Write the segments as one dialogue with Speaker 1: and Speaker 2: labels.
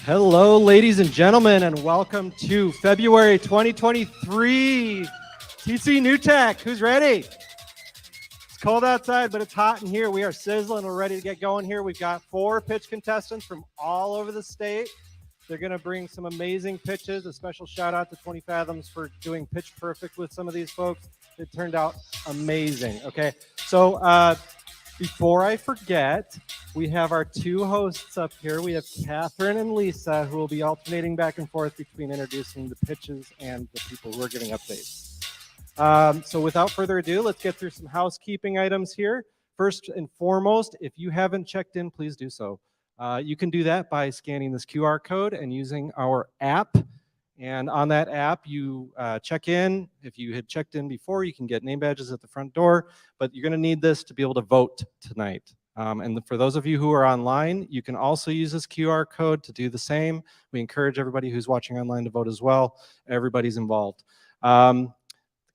Speaker 1: Hello, ladies and gentlemen, and welcome to February 2023 TC Tech. Who's ready? It's cold outside, but it's hot in here. We are sizzling. We're ready to get going here. We've got 4 pitch contestants from all over the state. They're going to bring some amazing pitches. A special shout out to 20 Fathoms for doing pitch perfect with some of these folks. It turned out amazing. Okay, so before I forget, we have our 2 hosts up here. We have Catherine and Lisa, who will be alternating back and forth between introducing the pitches and the people who are giving updates. So without further ado, let's get through some housekeeping items here. First and foremost, if you haven't checked in, please do so. You can do that by scanning this QR code and using our app. And on that app, you check in. If you had checked in before, you can get name badges at the front door, but you're going to need this to be able to vote tonight. And for those of you who are online, you can also use this QR code to do the same. We encourage everybody who's watching online to vote as well. Everybody's involved. A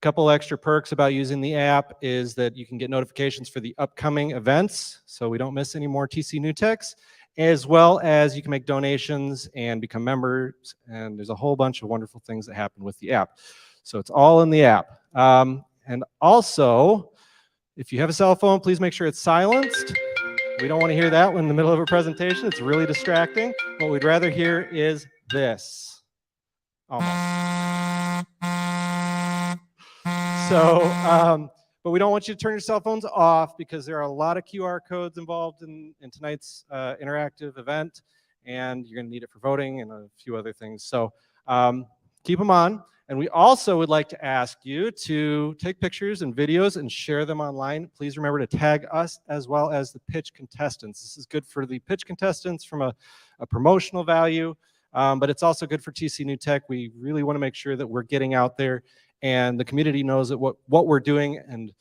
Speaker 1: couple extra perks about using the app is that you can get notifications for the upcoming events, so we don't miss any more TC Techs, as well as you can make donations and become members, and there's a whole bunch of wonderful things that happen with the app. So it's all in the app. And also, if you have a cell phone, please make sure it's silenced. We don't want to hear that in the middle of a presentation. It's really distracting. What we'd rather hear is this. Almost. So, but we don't want you to turn your cell phones off because there are a lot of QR codes involved in tonight's interactive event, and you're going to need it for voting and a few other things. So keep them on. And we also would like to ask you to take pictures and videos and share them online. Please remember to tag us as well as the pitch contestants. This is good for the pitch contestants from a promotional value, but it's also good for TC Tech. We really want to make sure that we're getting out there and the community knows that what we're doing and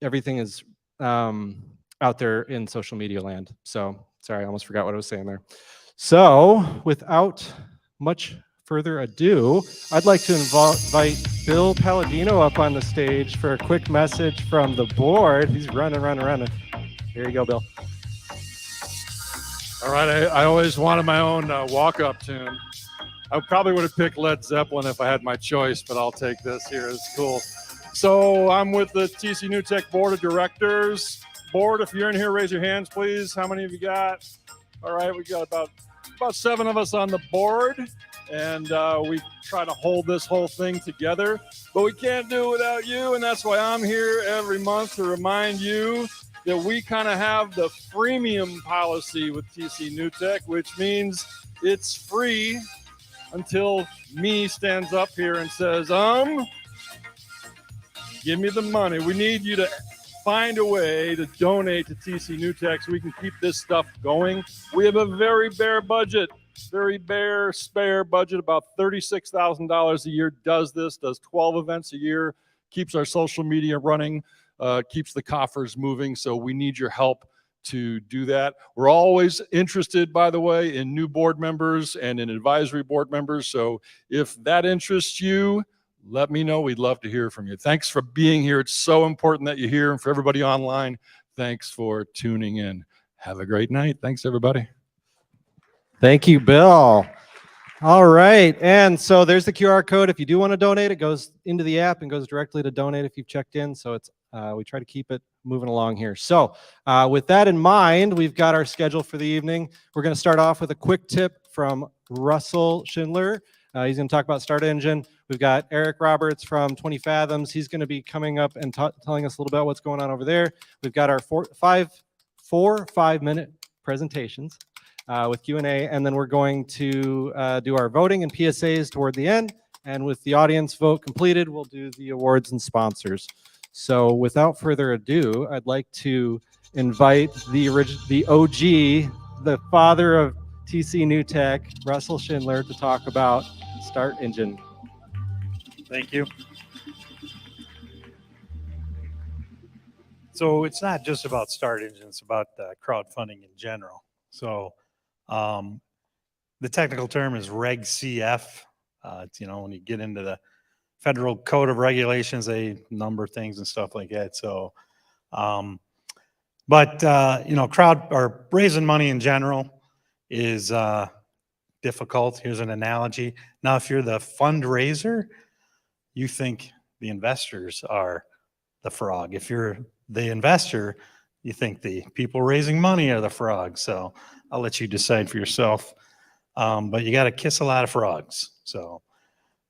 Speaker 1: everything is out there in social media land. So, sorry, I almost forgot what I was saying there. So, without much further ado, I'd like to invite Bill Palladino up on the stage for a quick message from the board. He's running. Here you go, Bill.
Speaker 2: All right, I always wanted my own walk-up tune. I probably would have picked Led Zeppelin if I had my choice, but I'll take this here. It's cool. So I'm with the TC Tech Board of Directors. Board, if you're in here, raise your hands, please. How many of you got? All right, we got about 7 of us on the board, and we try to hold this whole thing together, but we can't do it without you, and that's why I'm here every month to remind you that we kind of have the freemium policy with TC Tech, which means it's free until me stands up here and says, give me the money. We need you to find a way to donate to TC Tech so we can keep this stuff going. We have a very bare budget, spare budget, about $36,000 a year does 12 events a year, keeps our social media running, keeps the coffers moving. So we need your help to do that. We're always interested, by the way, in new board members and in advisory board members. So if that interests you, let me know. We'd love to hear from you. Thanks for being here. It's so important that you're here. And for everybody online, thanks for tuning in. Have a great night. Thanks, everybody.
Speaker 1: Thank you, Bill. All right, and so there's the QR code. If you do want to donate, it goes into the app and goes directly to donate if you've checked in. So it's we try to keep it moving along here. So with that in mind, we've got our schedule for the evening. We're going to start off with a quick tip from Russell Schindler. He's going to talk about Start Engine. We've got Eric Roberts from 20 Fathoms. He's going to be coming up and telling us a little about what's going on over there. We've got our four 5-minute presentations with Q&A, and then we're going to do our voting and PSAs toward the end. And with the audience vote completed, we'll do the awards and sponsors. So without further ado, I'd like to invite the OG, the father of TC Tech, Russell Schindler, to talk about Start Engine.
Speaker 3: Thank you. So it's not just about Start Engine, it's about crowdfunding in general. So the technical term is Reg CF. It's, when you get into the federal code of regulations, they number things and stuff like that. So, crowd or raising money in general is difficult. Here's an analogy. Now, if you're the fundraiser, you think the investors are the frog. If you're the investor, you think the people raising money are the frog. So I'll let you decide for yourself. But you got to kiss a lot of frogs. So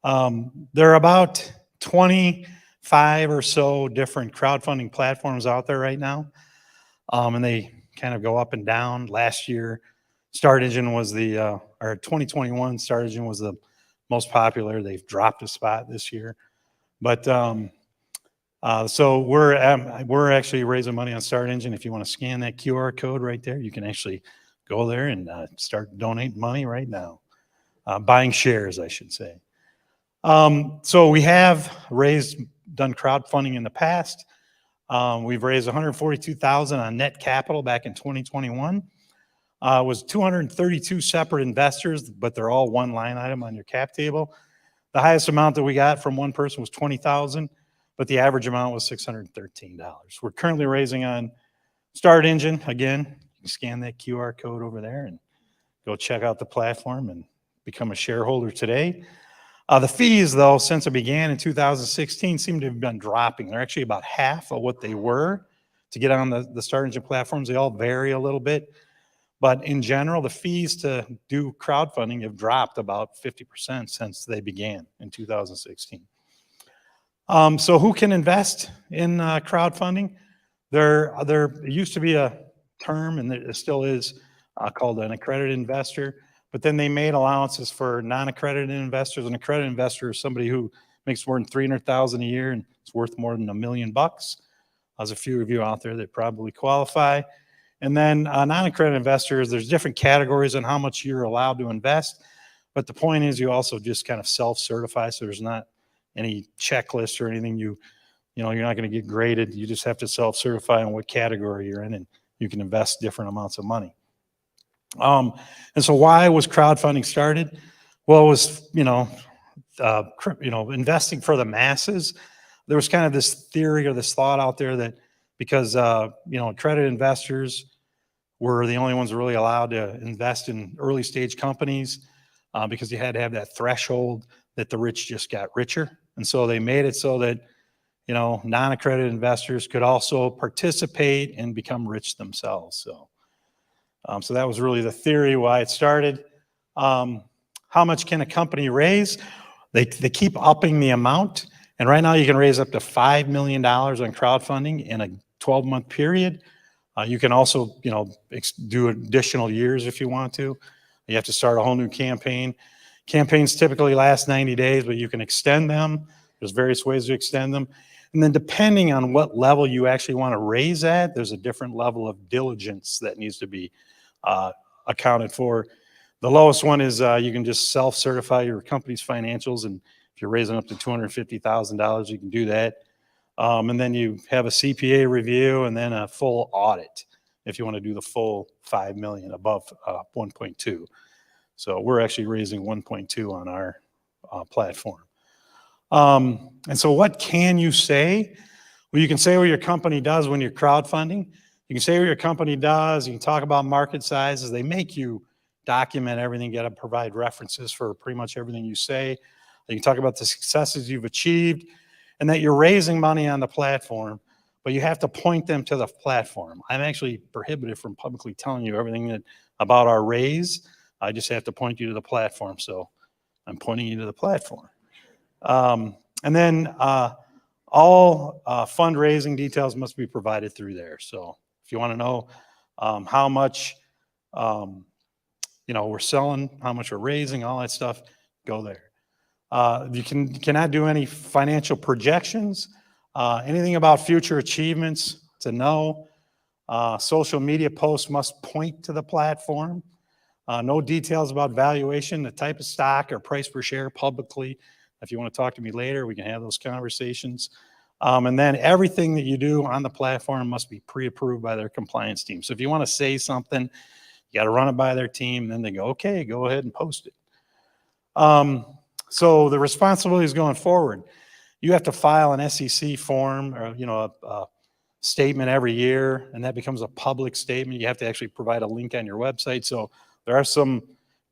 Speaker 3: there are about 25 or so different crowdfunding platforms out there right now. And they kind of go up and down. Last year, Start Engine was or 2021, Start Engine was the most popular. They've dropped a spot this year. But so we're actually raising money on Start Engine. If you want to scan that QR code right there, you can actually go there and start donating money right now. Buying shares, I should say. So we have done crowdfunding in the past. We've raised $142,000 on net capital back in 2021. It was 232 separate investors, but they're all one line item on your cap table. The highest amount that we got from one person was $20,000, but the average amount was $613. We're currently raising on Start Engine. Again, you can scan that QR code over there and go check out the platform and become a shareholder today. The fees, though, since it began in 2016, seem to have been dropping. They're actually about half of what they were to get on the Start Engine platforms. They all vary a little bit. But in general, the fees to do crowdfunding have dropped about 50% since they began in 2016. So who can invest in crowdfunding? There used to be a term, and there still is, called an accredited investor. But then they made allowances for non-accredited investors. An accredited investor is somebody who makes more than $300,000 a year and it's worth more than $1 million. There's a few of you out there that probably qualify. And then non-accredited investors, there's different categories on how much you're allowed to invest. But the point is, you also just kind of self-certify, so there's not any checklist or anything. You're not going to get graded. You just have to self-certify on what category you're in, and you can invest different amounts of money. And so why was crowdfunding started? Well, it was, investing for the masses. There was kind of this theory or this thought out there that because, accredited investors were the only ones really allowed to invest in early stage companies because you had to have that threshold that the rich just got richer. And so they made it so that, non-accredited investors could also participate and become rich themselves. So that was really the theory why it started. How much can a company raise? They keep upping the amount. And right now you can raise up to $5 million on crowdfunding in a 12-month period. You can also, do additional years if you want to. You have to start a whole new campaign. Campaigns typically last 90 days, but you can extend them. There's various ways to extend them. And then depending on what level you actually want to raise at, there's a different level of diligence that needs to be accounted for. The lowest one is you can just self-certify your company's financials, and if you're raising up to $250,000, you can do that. And then you have a CPA review and then a full audit if you want to do the full $5 million above 1.2. So we're actually raising 1.2 on our platform. And so what can you say? Well, you can say what your company does when you're crowdfunding. You can say what your company does. You can talk about market sizes. They make you document everything. You got to provide references for pretty much everything you say. You can talk about the successes you've achieved and that you're raising money on the platform, but you have to point them to the platform. I'm actually prohibited from publicly telling you everything about our raise. I just have to point you to the platform. So I'm pointing you to the platform. And then all fundraising details must be provided through there. So if you want to know how much we're selling, how much we're raising, all that stuff, go there. You cannot do any financial projections, anything about future achievements, to know. Social media posts must point to the platform. No details about valuation, the type of stock or price per share publicly. If you want to talk to me later, we can have those conversations. And then everything that you do on the platform must be pre-approved by their compliance team. So if you want to say something, you got to run it by their team. Then they go, okay, go ahead and post it. So the responsibilities going forward, you have to file an SEC form or, a statement every year, and that becomes a public statement. You have to actually provide a link on your website. So there are some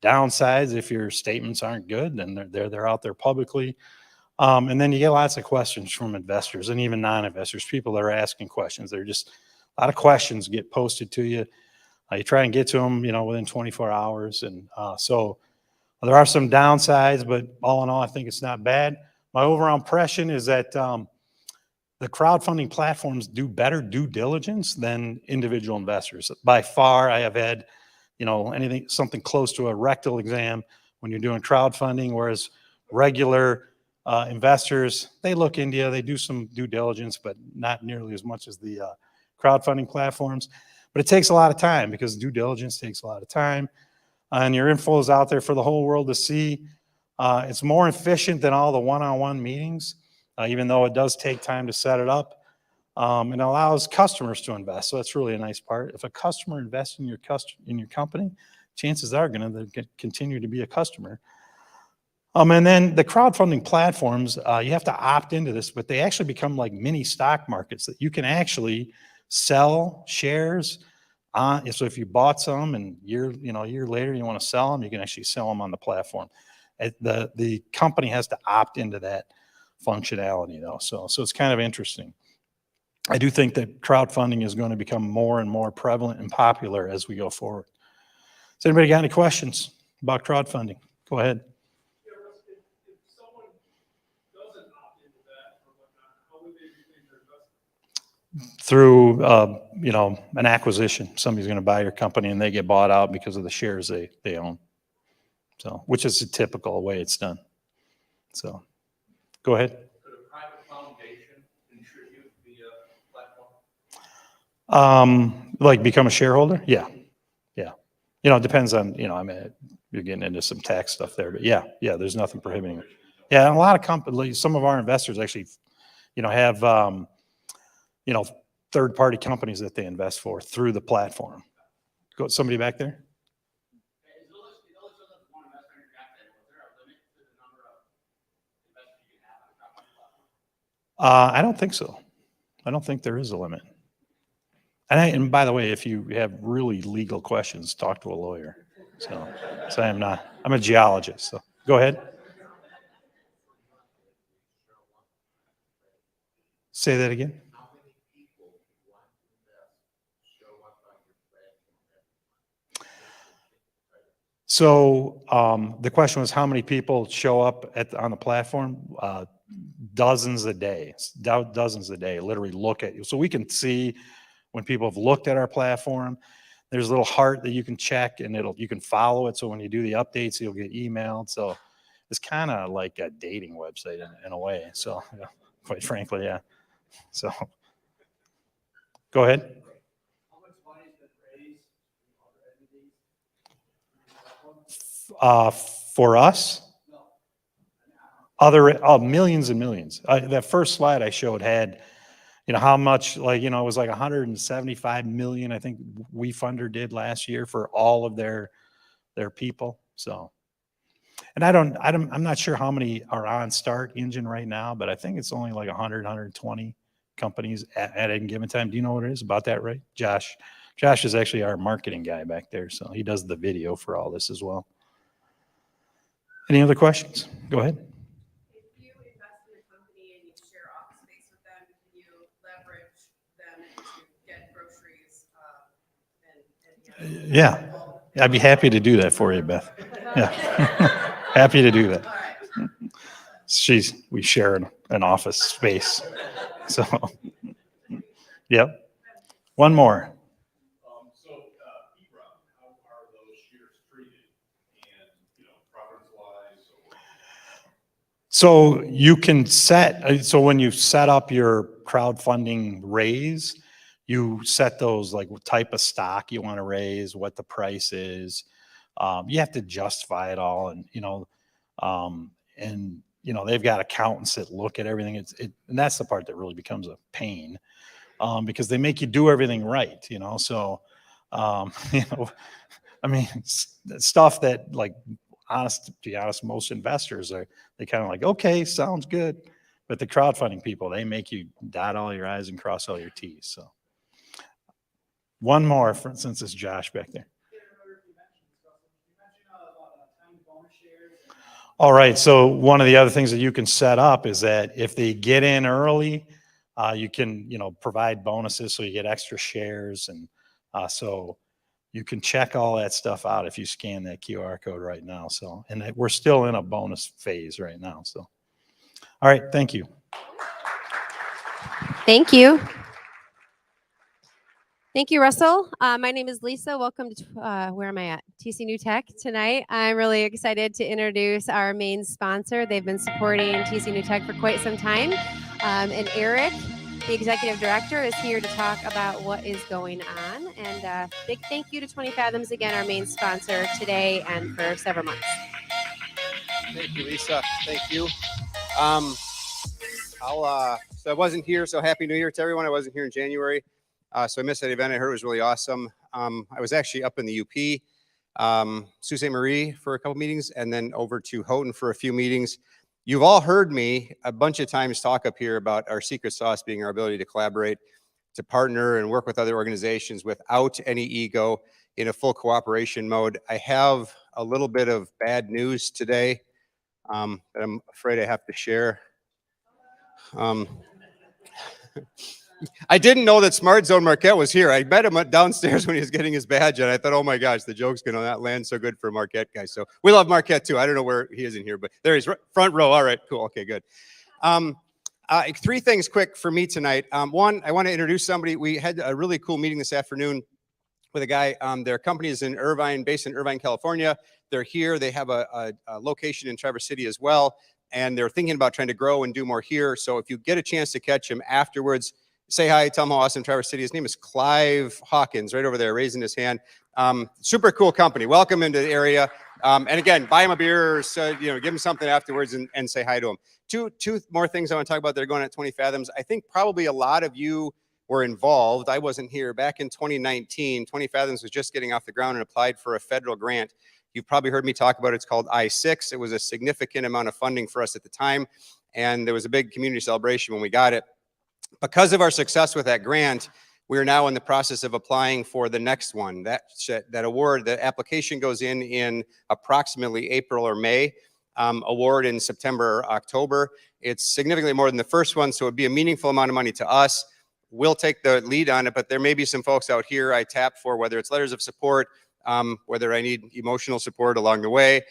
Speaker 3: downsides if your statements aren't good, then they're out there publicly. And then you get lots of questions from investors and even non-investors, people that are asking questions. They're just a lot of questions get posted to you. You try and get to them, within 24 hours. And so there are some downsides, but all in all, I think it's not bad. My overall impression is that the crowdfunding platforms do better due diligence than individual investors. By far, I have had, something close to a rectal exam when you're doing crowdfunding, whereas regular investors, they look into you, they do some due diligence, but not nearly as much as the crowdfunding platforms. But it takes a lot of time because due diligence takes a lot of time. And your info is out there for the whole world to see. It's more efficient than all the one-on-one meetings, even though it does take time to set it up. And it allows customers to invest. So that's really a nice part. If a customer invests in your company, chances are going to continue to be a customer. And then the crowdfunding platforms, you have to opt into this, but they actually become like mini stock markets that you can actually sell shares on. So if you bought some and a year later you want to sell them, you can actually sell them on the platform. The company has to opt into that functionality though. So it's kind of interesting. I do think that crowdfunding is going to become more and more prevalent and popular as we go forward. Has anybody got any questions about crowdfunding? Go ahead.
Speaker 2: If someone doesn't opt into that or whatnot, how would they retain their investment?
Speaker 3: Through an acquisition. Somebody's going to buy your company and they get bought out because of the shares they own. So, which is a typical way it's done. So, go ahead.
Speaker 4: Could a private foundation contribute via platform?
Speaker 3: Like become a shareholder? Yeah. It depends on, you're getting into some tax stuff there, but yeah, there's nothing prohibiting it. Yeah, and a lot of companies, some of our investors actually, have, third-party companies that they invest for through the platform. Go, somebody back there? I don't think so. I don't think there is a limit. And by the way, if you have really legal questions, talk to a lawyer. So I'm a geologist. So go ahead. Say that again. So the question was how many people show up on the platform? Dozens a day, literally look at you. So we can see when people have looked at our platform. There's a little heart that you can check and you can follow it. So when you do the updates, you'll get emailed. So it's kind of like a dating website in a way. So quite frankly, yeah. So go ahead.
Speaker 4: How much money has been raised from other entities?
Speaker 3: For us? No. Millions and millions. That first slide I showed had, how much, it was like 175 million, I think WeFunder did last year for all of their people. So, and I'm not sure how many are on Start Engine right now, but I think it's only like 100, 120 companies at any given time. Do you know what it is? About that, right? Josh is actually our marketing guy back there. So he does the video for all this as well. Any other questions? Go ahead. Yeah, I'd be happy to do that for you, Beth. Yeah, happy to do that. We share an office space, so yep. One more.
Speaker 2: How are those shares treated, and preference-wise?
Speaker 3: So you can so when you set up your crowdfunding raise, you set those like what type of stock you want to raise, what the price is. You have to justify it all, and and they've got accountants that look at everything. And that's the part that really becomes a pain, because they make you do everything right, So, I mean, stuff that, like, to be honest, most investors they kind of like, okay, sounds good. But the crowdfunding people, they make you dot all your I's and cross all your T's. So one more, for instance, it's Josh back there. All right. So one of the other things that you can set up is that if they get in early, you can, provide bonuses so you get extra shares. And so you can check all that stuff out if you scan that QR code right now. So, and we're still in a bonus phase right now. So, all right. Thank you.
Speaker 5: Thank you. Thank you, Russell. My name is Lisa. Welcome to, where am I at? TC New Tech tonight. I'm really excited to introduce our main sponsor. They've been supporting TC New Tech for quite some time. And Eric, the executive director, is here to talk about what is going on. And big thank you to 20 Fathoms, again, our main sponsor today and for several months.
Speaker 6: Thank you, Lisa. Thank you. So I wasn't here, so Happy New Year to everyone. I wasn't here in January. So I missed that event. I heard it was really awesome. I was actually up in the UP, Sault Ste. Marie for a couple meetings, and then over to Houghton for a few meetings. You've all heard me a bunch of times talk up here about our secret sauce being our ability to collaborate, to partner and work with other organizations without any ego, in a full cooperation mode. I have a little bit of bad news today that I'm afraid I have to share. I didn't know that Smart Zone Marquette was here. I met him downstairs when he was getting his badge, and I thought, oh my gosh, the joke's going to not land so good for Marquette guys. So we love Marquette too. I don't know where he is in here, but there he's, front row. All right, cool. Okay, good. Three things quick for me tonight. One, I want to introduce somebody. We had a really cool meeting this afternoon with a guy. Their company is in Irvine, based in Irvine, California. They're here. They have a location in Traverse City as well, and they're thinking about trying to grow and do more here. So if you get a chance to catch him afterwards, say hi, tell him how awesome Traverse City. His name is Clive Hawkins, right over there, raising his hand. Super cool company. Welcome into the area. And again, buy him a beer, or, give him something afterwards and say hi to him. Two more things I want to talk about that are going on at 20 Fathoms. I think probably a lot of you were involved. I wasn't here. Back in 2019, 20 Fathoms was just getting off the ground and applied for a federal grant. You've probably heard me talk about it. It's called I-6. It was a significant amount of funding for us at the time, and there was a big community celebration when we got it. Because of our success with that grant, we are now in the process of applying for the next one. That award, the application goes in approximately April or May. Award in September or October. It's significantly more than the first one, so it'd be a meaningful amount of money to us. We'll take the lead on it, but there may be some folks out here I tap for, whether it's letters of support, whether I need emotional support along the way,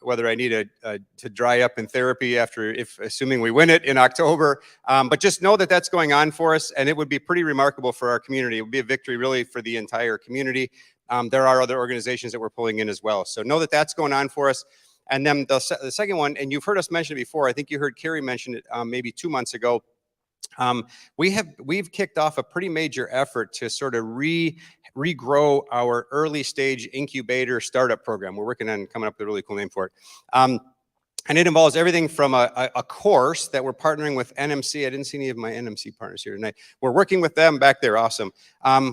Speaker 6: whether I need to dry up in therapy assuming we win it in October. But just know that that's going on for us, and it would be pretty remarkable for our community. It would be a victory really for the entire community. There are other organizations that we're pulling in as well. So know that that's going on for us. And then the second one, and you've heard us mention it before, I think you heard Carrie mention it maybe 2 months ago. We've kicked off a pretty major effort to sort of regrow our early stage incubator startup program. We're working on coming up with a really cool name for it. And it involves everything from a course that we're partnering with NMC. I didn't see any of my NMC partners here tonight. We're working with them back there. Awesome.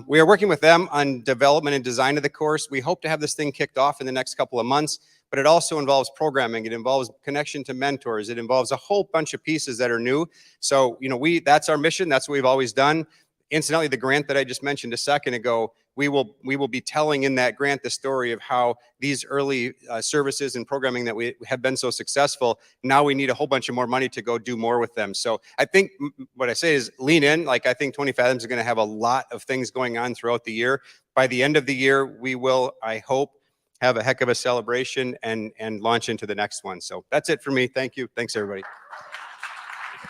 Speaker 6: We are working with them on development and design of the course. We hope to have this thing kicked off in the next couple of months, but it also involves programming. It involves connection to mentors. It involves a whole bunch of pieces that are new. So, that's our mission. That's what we've always done. Incidentally, the grant that I just mentioned a second ago, we will be telling in that grant the story of how these early services and programming that we have been so successful. Now we need a whole bunch of more money to go do more with them. So I think what I say is lean in. Like, I think 20 Fathoms is going to have a lot of things going on throughout the year. By the end of the year, we will, I hope, have a heck of a celebration and launch into the next one. So that's it for me. Thank you. Thanks, everybody.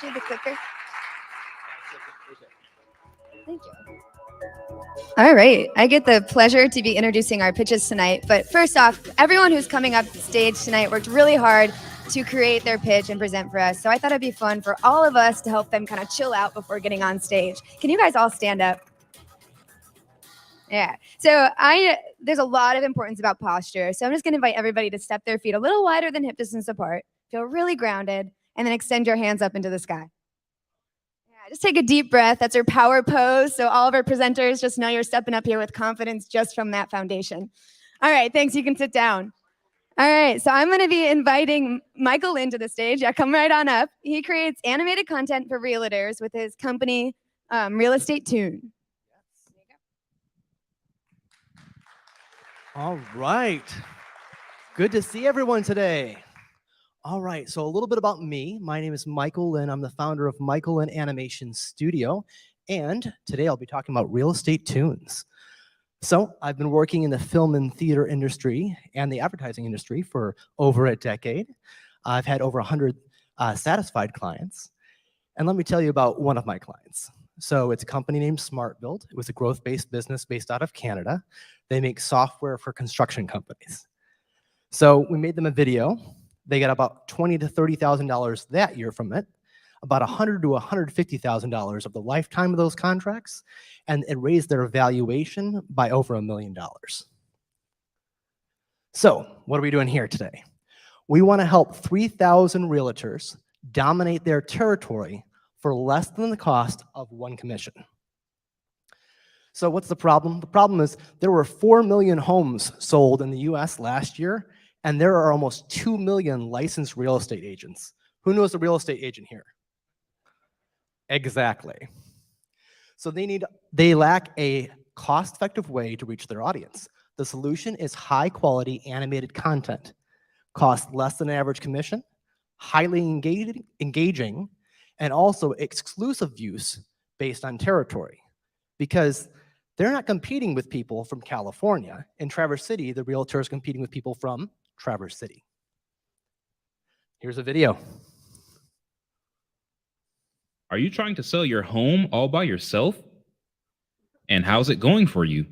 Speaker 5: Do the clicker. Thank you.
Speaker 7: All right, I get the pleasure to be introducing our pitches tonight. But first off, everyone who's coming up stage tonight worked really hard to create their pitch and present for us. So I thought it'd be fun for all of us to help them kind of chill out before getting on stage. Can you guys all stand up? Yeah, so there's a lot of importance about posture. So I'm just gonna invite everybody to step their feet a little wider than hip distance apart. Feel really grounded, and then extend your hands up into the sky. Yeah, just take a deep breath. That's our power pose. So all of our presenters, just know you're stepping up here with confidence just from that foundation. All right, thanks. You can sit down. All right, so I'm going to be inviting Michael into the stage. Yeah, come right on up. He creates animated content for realtors with his company, Real Estate Tune.
Speaker 1: All right. Good to see everyone today. All right, so a little bit about me. My name is Michael, and I'm the founder of Michael and Animation Studio. And today I'll be talking about real estate tunes. So I've been working in the film and theater industry and the advertising industry for over a decade. I've had over 100 satisfied clients. And let me tell you about one of my clients. So it's a company named SmartBuild. It was a growth-based business based out of Canada. They make software for construction companies. So we made them a video. They got about $20,000 to $30,000 that year from it, about $100,000 to $150,000 of the lifetime of those contracts, and it raised their valuation by over $1 million. So what are we doing here today? We want to help 3,000 realtors dominate their territory for less than the cost of one commission. So what's the problem? The problem is there were 4 million homes sold in the US last year, and there are almost 2 million licensed real estate agents. Who knows a real estate agent here? Exactly. So they lack a cost-effective way to reach their audience. The solution is high-quality animated content, costs less than an average commission, highly engaging, and also exclusive use based on territory. Because they're not competing with people from California. In Traverse City, the realtor is competing with people from Traverse City. Here's a video.
Speaker 8: Are you trying to sell your home all by yourself? And how's it going for you?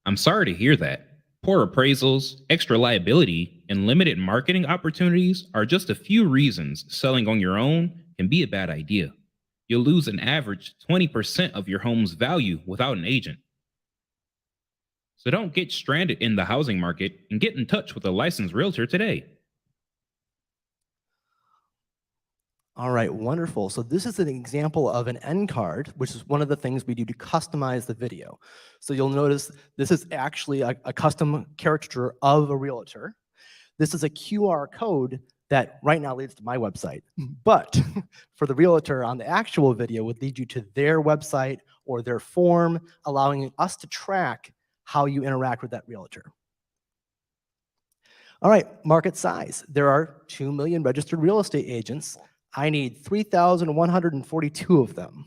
Speaker 8: I'm sorry to hear that. Poor appraisals, extra liability, and limited marketing opportunities are just a few reasons selling on your own can be a bad idea. You'll lose an average 20% of your home's value without an agent. So don't get stranded in the housing market and get in touch with a licensed realtor today.
Speaker 1: All right, wonderful. So this is an example of an end card, which is one of the things we do to customize the video. So you'll notice this is actually a custom caricature of a realtor. This is a QR code that right now leads to my website. But for the realtor on the actual video would lead you to their website or their form, allowing us to track how you interact with that realtor. All right, market size. There are 2 million registered real estate agents. I need 3,142 of them,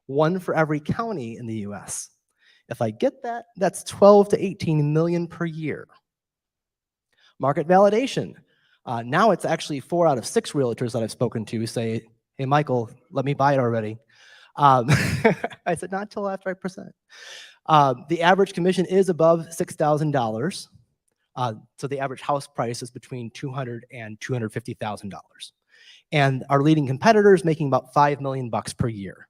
Speaker 1: one for every county in the US. If I get that, that's 12 to 18 million per year. Market validation. Now it's actually 4 out of 6 realtors that I've spoken to say, hey, Michael, let me buy it already. I said, not till after I present. The average commission is above $6,000. So the average house price is between $200,000 and $250,000. And our leading competitor is making about $5 million per year.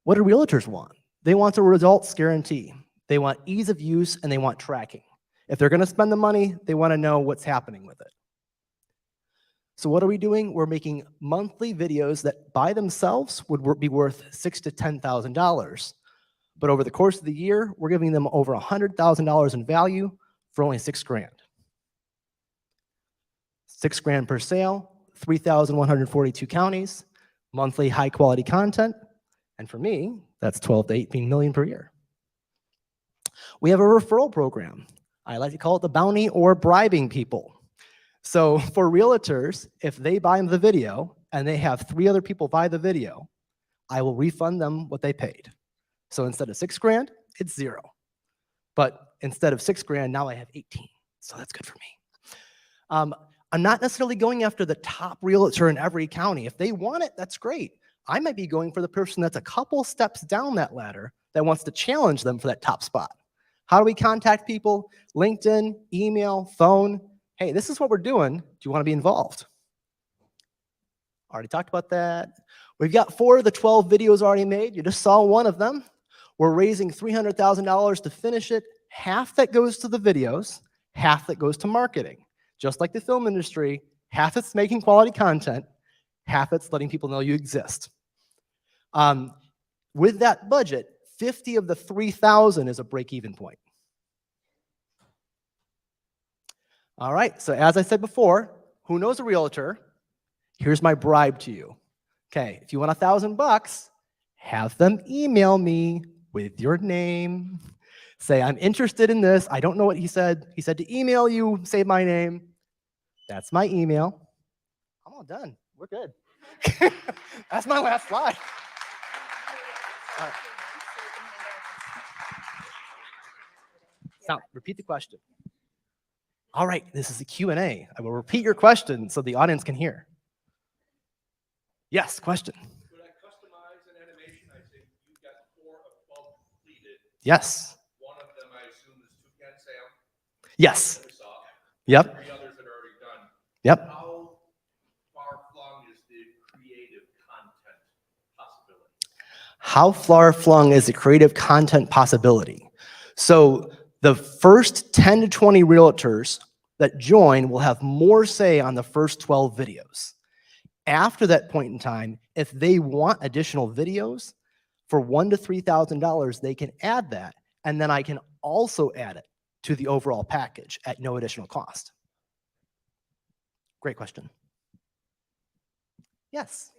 Speaker 1: What do realtors want? They want a results guarantee. They want ease of use and they want tracking. If they're going to spend the money, they want to know what's happening with it. So what are we doing? We're making monthly videos that by themselves would be worth $6,000 to $10,000. But over the course of the year, we're giving them over $100,000 in value for only $6,000. $6,000 per sale, 3,142 counties, monthly high quality content. And for me, that's 12 to 18 million per year. We have a referral program. I like to call it the bounty or bribing people. So for realtors, if they buy the video and they have 3 other people buy the video, I will refund them what they paid. So instead of $6,000, it's 0. But instead of $6,000, now I have 18. So that's good for me. I'm not necessarily going after the top realtor in every county. If they want it, that's great. I might be going for the person that's a couple steps down that ladder that wants to challenge them for that top spot. How do we contact people? LinkedIn, email, phone. Hey, this is what we're doing. Do you want to be involved? Already talked about that. We've got 4 of the 12 videos already made. You just saw one of them. We're raising $300,000 to finish it. Half that goes to the videos, half that goes to marketing. just like the film industry, half it's making quality content, half it's letting people know you exist. With that budget, 50 of the 3,000 is a break-even point. All right, so as I said before, who knows a realtor? Here's my bribe to you. Okay, if you want $1,000, have them email me with your name. Say, I'm interested in this. I don't know what he said. He said to email you, say my name. That's my email. I'm all done. We're good. That's my last slide. All right. Now, repeat the question. All right, this is a Q&A. I will repeat your question so the audience can hear. Yes, question.
Speaker 4: Could I customize an animation? I say you've got 4 above completed.
Speaker 1: Yes.
Speaker 4: One of them, I assume, is Toucan Sam.
Speaker 1: Yes.
Speaker 4: That we saw.
Speaker 1: Yep.
Speaker 4: 3 others that are already done.
Speaker 1: Yep.
Speaker 4: How far flung is the creative content possibility?
Speaker 1: How far flung is the creative content possibility? So the first 10 to 20 realtors that join will have more say on the first 12 videos. After that point in time, if they want additional videos for $1,000 to $3,000, they can add that, and then I can also add it to the overall package at no additional cost. Great question. Yes.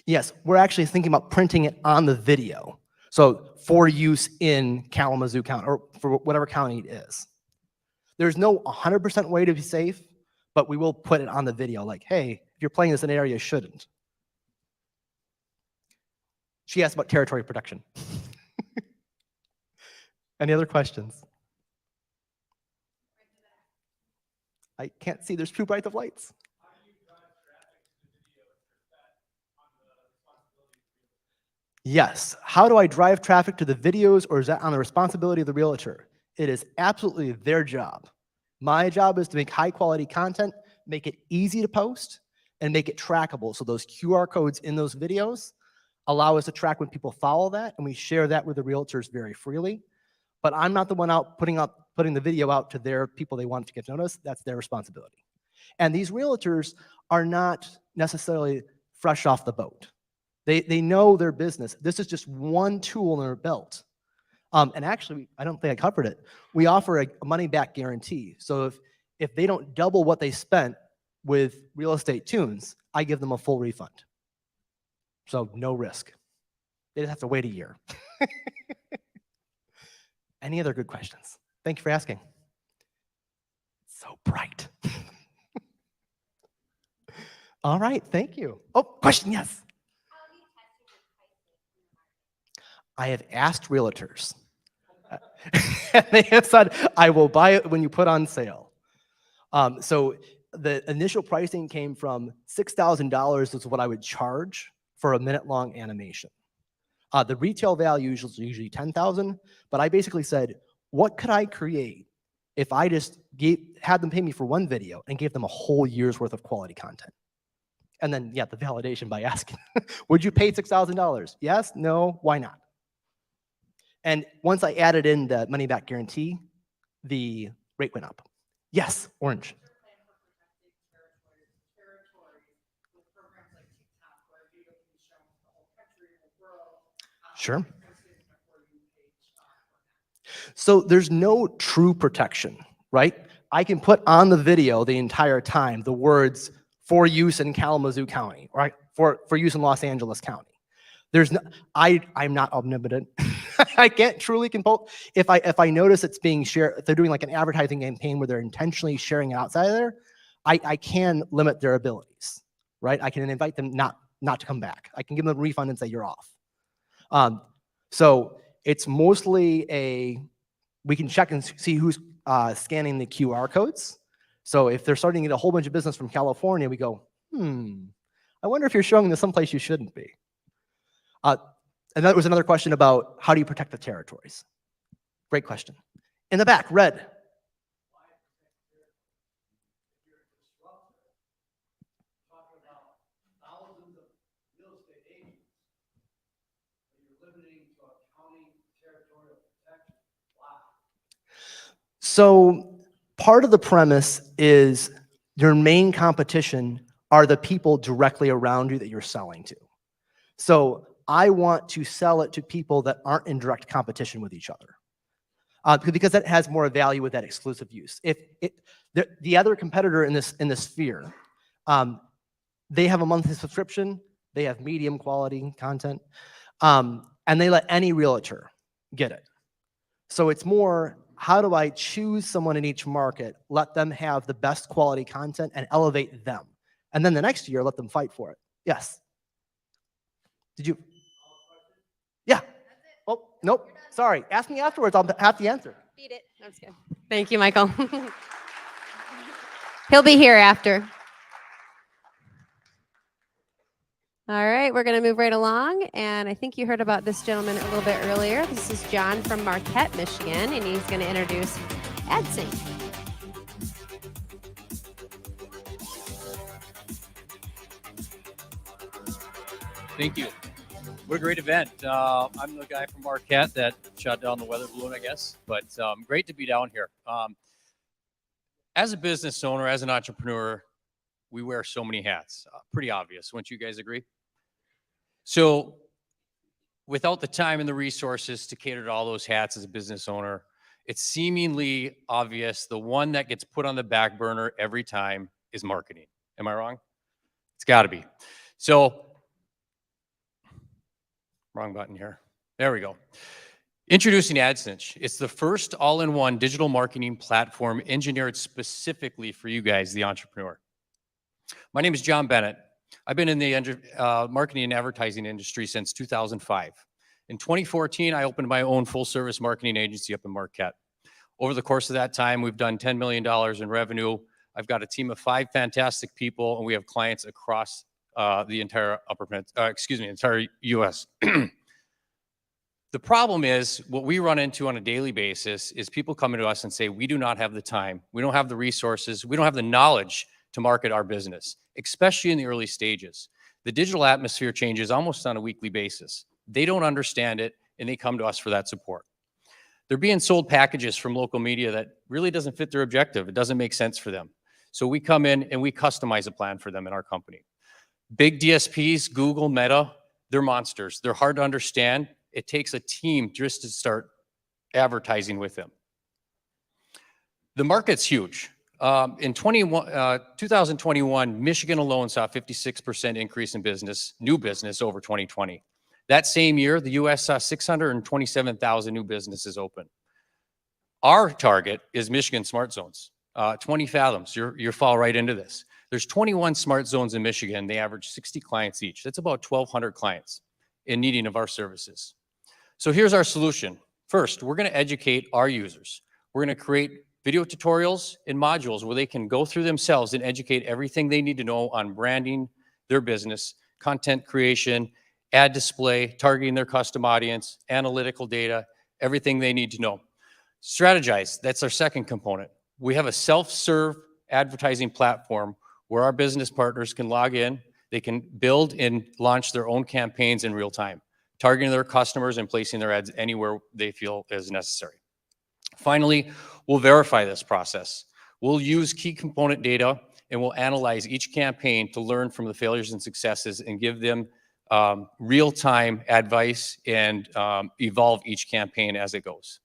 Speaker 1: Yes, we're actually thinking about printing it on the video. So for use in Kalamazoo County or for whatever county it is. There's no 100% way to be safe, but we will put it on the video like, hey, if you're playing this in an area, you shouldn't. She asked about territory protection. Any other questions? I can't see, there's too bright of lights. Yes. How do I drive traffic to the videos, or is that on the responsibility of the realtor? It is absolutely their job. My job is to make high quality content, make it easy to post, and make it trackable. So those QR codes in those videos allow us to track when people follow that, and we share that with the realtors very freely. But I'm not the one out putting the video out to their people they want to get noticed. That's their responsibility. And these realtors are not necessarily fresh off the boat. They know their business. This is just one tool in their belt. And actually, I don't think I covered it. We offer a money-back guarantee. So if they don't double what they spent with Real Estate Tunes, I give them a full refund. So no risk. They just have to wait a year. Any other good questions? Thank you for asking. So bright. All right, thank you. Oh, question, yes. I have asked realtors. And they have said, I will buy it when you put on sale. So the initial pricing came from $6,000 is what I would charge for a minute-long animation. The retail value is usually $10,000, but I basically said, what could I create if I just had them pay me for one video and gave them a whole year's worth of quality content? And then, yeah, the validation by asking, would you pay $6,000? Yes, no, why not? And once I added in the money-back guarantee, the rate went up. Yes, orange. Sure. So there's no true protection, right? I can put on the video the entire time the words for use in Kalamazoo County, right? For use in Los Angeles County. There's no, I'm not omnipotent. I can't truly compose. If I notice it's being shared, if they're doing like an advertising campaign where they're intentionally sharing it outside of there, I can limit their abilities, right? I can invite them not to come back. I can give them a refund and say you're off. So it's mostly we can check and see who's scanning the QR codes. So if they're starting to get a whole bunch of business from California, we go, I wonder if you're showing this someplace you shouldn't be. And that was another question about how do you protect the territories? Great question. In the back, red.
Speaker 9: So part of the premise is your main competition are the people directly around you that you're selling to. So I want to sell it to people that aren't in direct competition with each other. Because that has more value with that exclusive use. If the other competitor in this sphere, they have a monthly subscription, they have medium quality content, and they let any realtor get it. So it's more, how do I choose someone in each market, let them have the best quality content and elevate them? And then the next year, let them fight for it. Yes. Did you? Yeah. Oh, nope. Sorry. Ask me afterwards. I'll have the answer.
Speaker 5: Beat it. That's good. Thank you, Michael. He'll be here after. All right, we're going to move right along. And I think you heard about this gentleman a little bit earlier. This is John from Marquette, Michigan, and he's going to introduce AdSync.
Speaker 10: Thank you. What a great event. I'm the guy from Marquette that shot down the weather balloon, I guess, but great to be down here. As a business owner, as an entrepreneur, we wear so many hats. Pretty obvious. Wouldn't you guys agree? So without the time and the resources to cater to all those hats as a business owner, it's seemingly obvious the one that gets put on the back burner every time is marketing. Am I wrong? It's got to be. So, wrong button here. There we go. Introducing AdSync. It's the first all-in-one digital marketing platform engineered specifically for you guys, the entrepreneur. My name is John Bennett. I've been in the marketing and advertising industry since 2005. In 2014, I opened my own full-service marketing agency up in Marquette. Over the course of that time, we've done $10 million in revenue. I've got a team of 5 fantastic people, and we have clients across the entire entire U.S. The problem is, what we run into on a daily basis is people coming to us and say, we do not have the time, we don't have the resources, we don't have the knowledge to market our business, especially in the early stages. The digital atmosphere changes almost on a weekly basis. They don't understand it, and they come to us for that support. They're being sold packages from local media that really doesn't fit their objective. It doesn't make sense for them. So we come in and we customize a plan for them in our company. Big DSPs, Google, Meta, they're monsters. They're hard to understand. It takes a team just to start advertising with them. The market's huge. In 2021, Michigan alone saw a 56% increase in new business over 2020. That same year, the US saw 627,000 new businesses open. Our target is Michigan smart zones. 20 fathoms, you fall right into this. There's 21 smart zones in Michigan. They average 60 clients each. That's about 1,200 clients in needing of our services. So here's our solution. First, we're going to educate our users. We're going to create video tutorials and modules where they can go through themselves and educate everything they need to know on branding their business, content creation, ad display, targeting their custom audience, analytical data, everything they need to know. Strategize, that's our second component. We have a self-serve advertising platform where our business partners can log in, they can build and launch their own campaigns in real time, targeting their customers and placing their ads anywhere they feel is necessary. Finally, we'll verify this process. We'll use key component data and we'll analyze each campaign to learn from the failures and successes and give them real-time advice and evolve each campaign as it goes.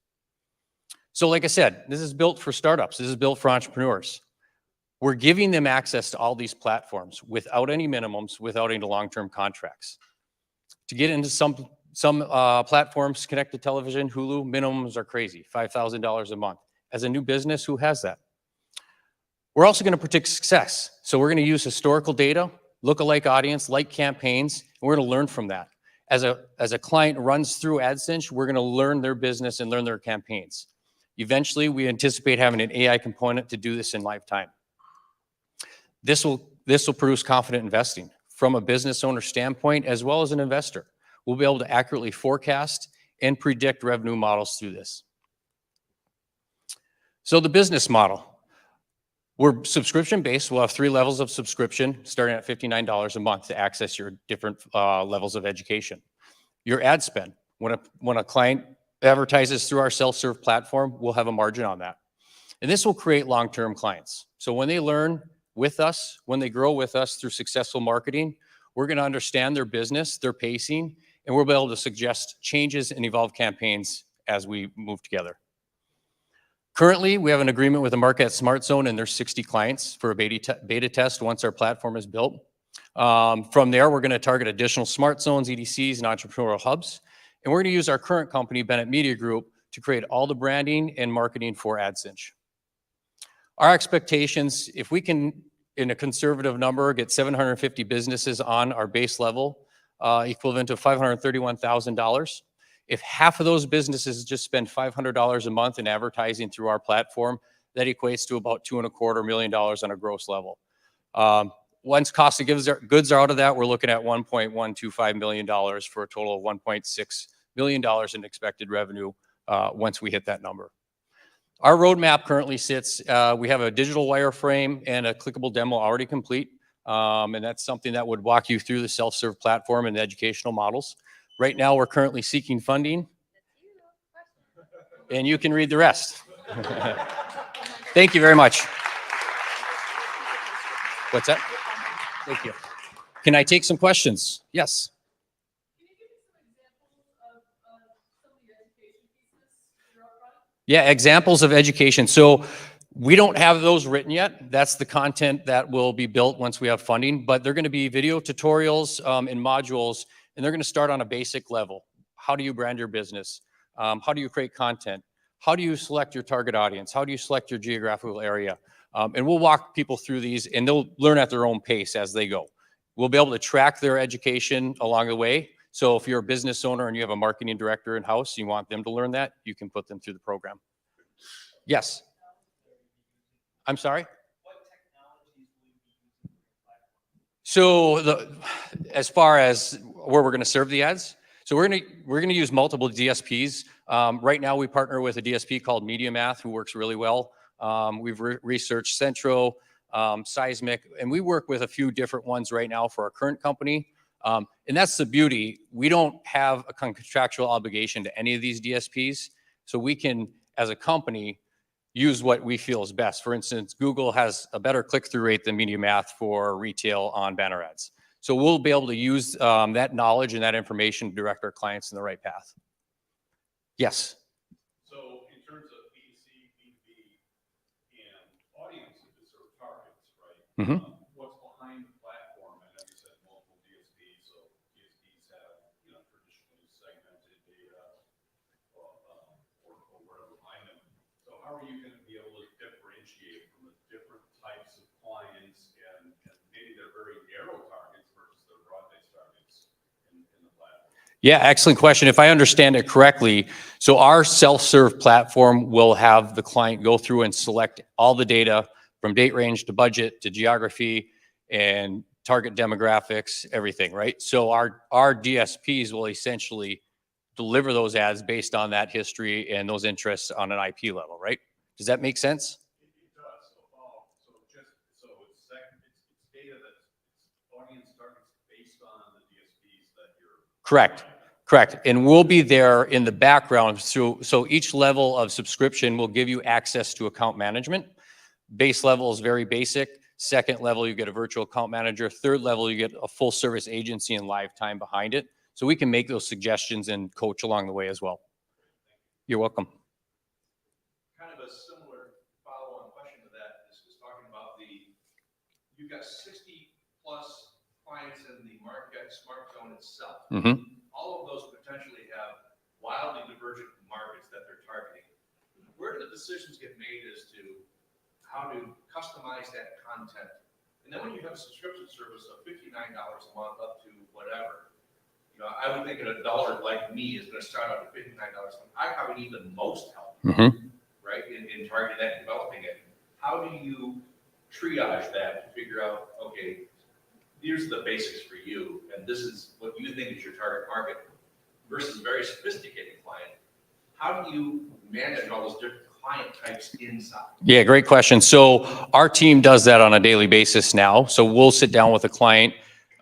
Speaker 10: So like I said, this is built for startups. This is built for entrepreneurs. We're giving them access to all these platforms without any minimums, without any long-term contracts. To get into some platforms, connected television, Hulu, minimums are crazy, $5,000 a month. As a new business, who has that? We're also going to predict success. So we're going to use historical data, lookalike audience, like campaigns, and we're going to learn from that. As a client runs through AdSync, we're going to learn their business and learn their campaigns. Eventually, we anticipate having an AI component to do this in lifetime. This will produce confident investing from a business owner standpoint as well as an investor. We'll be able to accurately forecast and predict revenue models through this. So the business model. We're subscription-based. We'll have 3 levels of subscription starting at $59 a month to access your different levels of education. Your ad spend. When a client advertises through our self-serve platform, we'll have a margin on that. And this will create long-term clients. So when they learn with us, when they grow with us through successful marketing, we're going to understand their business, their pacing, and we'll be able to suggest changes and evolve campaigns as we move together. Currently, we have an agreement with the Marquette Smart Zone and their 60 clients for a beta test once our platform is built. From there, we're going to target additional smart zones, EDCs, and entrepreneurial hubs. And we're going to use our current company, Bennett Media Group, to create all the branding and marketing for AdCinch. Our expectations, if we can, in a conservative number, get 750 businesses on our base level, equivalent to $531,000. If half of those businesses just spend $500 a month in advertising through our platform, that equates to about $2.25 million on a gross level. Once cost of goods are out of that, we're looking at $1.125 million for a total of $1.6 million in expected revenue once we hit that number. Our roadmap currently sits, we have a digital wireframe and a clickable demo already complete. And that's something that would walk you through the self-serve platform and the educational models. Right now, we're currently seeking funding. And you can read the rest. Thank you very much. What's that? Thank you. Can I take some questions? Yes. Yeah, examples of education. So we don't have those written yet. That's the content that will be built once we have funding, but they're going to be video tutorials and modules, and they're going to start on a basic level. How do you brand your business? How do you create content? How do you select your target audience? How do you select your geographical area? And we'll walk people through these, and they'll learn at their own pace as they go. We'll be able to track their education along the way. So if you're a business owner and you have a marketing director in-house, you want them to learn that, you can put them through the program. Yes. I'm sorry? So as far as where we're going to serve the ads, so we're going to use multiple DSPs. Right now we partner with a DSP called MediaMath who works really well. We've researched Centro, Seismic, and we work with a few different ones right now for our current company. And that's the beauty. We don't have a contractual obligation to any of these DSPs. So we can, as a company, use what we feel is best. For instance, Google has a better click-through rate than MediaMath for retail on banner ads. So we'll be able to use that knowledge and that information to direct our clients in the right path. Yes.
Speaker 4: So in terms of B2C, B2B, and audiences or targets, right?
Speaker 10: Mm-hmm.
Speaker 4: What's behind the platform? I know you said multiple DSPs, so DSPs have, traditionally segmented data or whatever behind them. So how are you going to be able to differentiate from the different types of clients and maybe they're very narrow targets versus the broad-based targets in the platform?
Speaker 10: Yeah, excellent question. If I understand it correctly, so our self-serve platform will have the client go through and select all the data from date range to budget to geography and target demographics, everything, right? So our DSPs will essentially deliver those ads based on that history and those interests on an IP level, right? Does that make sense?
Speaker 4: It does. So it's data that's audience targets based on the DSPs that you're.
Speaker 10: Correct. Correct. And we'll be there in the background. So each level of subscription will give you access to account management. Base level is very basic. Second level, you get a virtual account manager. Third level, you get a full service agency and live time behind it. So we can make those suggestions and coach along the way as well. You're welcome.
Speaker 4: Kind of a similar follow-on question to that is talking about you've got 60 plus clients in the Marquette Smart Zone itself.
Speaker 10: Mm-hmm.
Speaker 4: All of those potentially have wildly divergent markets that they're targeting. Where do the decisions get made as to how to customize that content? And then when you have a subscription service of $59 a month up to whatever, I would think an adult like me is going to start out at $59 a month. I probably need the most help, right, in targeting that and developing it. How do you triage that to figure out, okay, here's the basics for you, and this is what you think is your target market versus a very sophisticated client? How do you manage all those different client types inside?
Speaker 10: Yeah, great question. So our team does that on a daily basis now. So we'll sit down with a client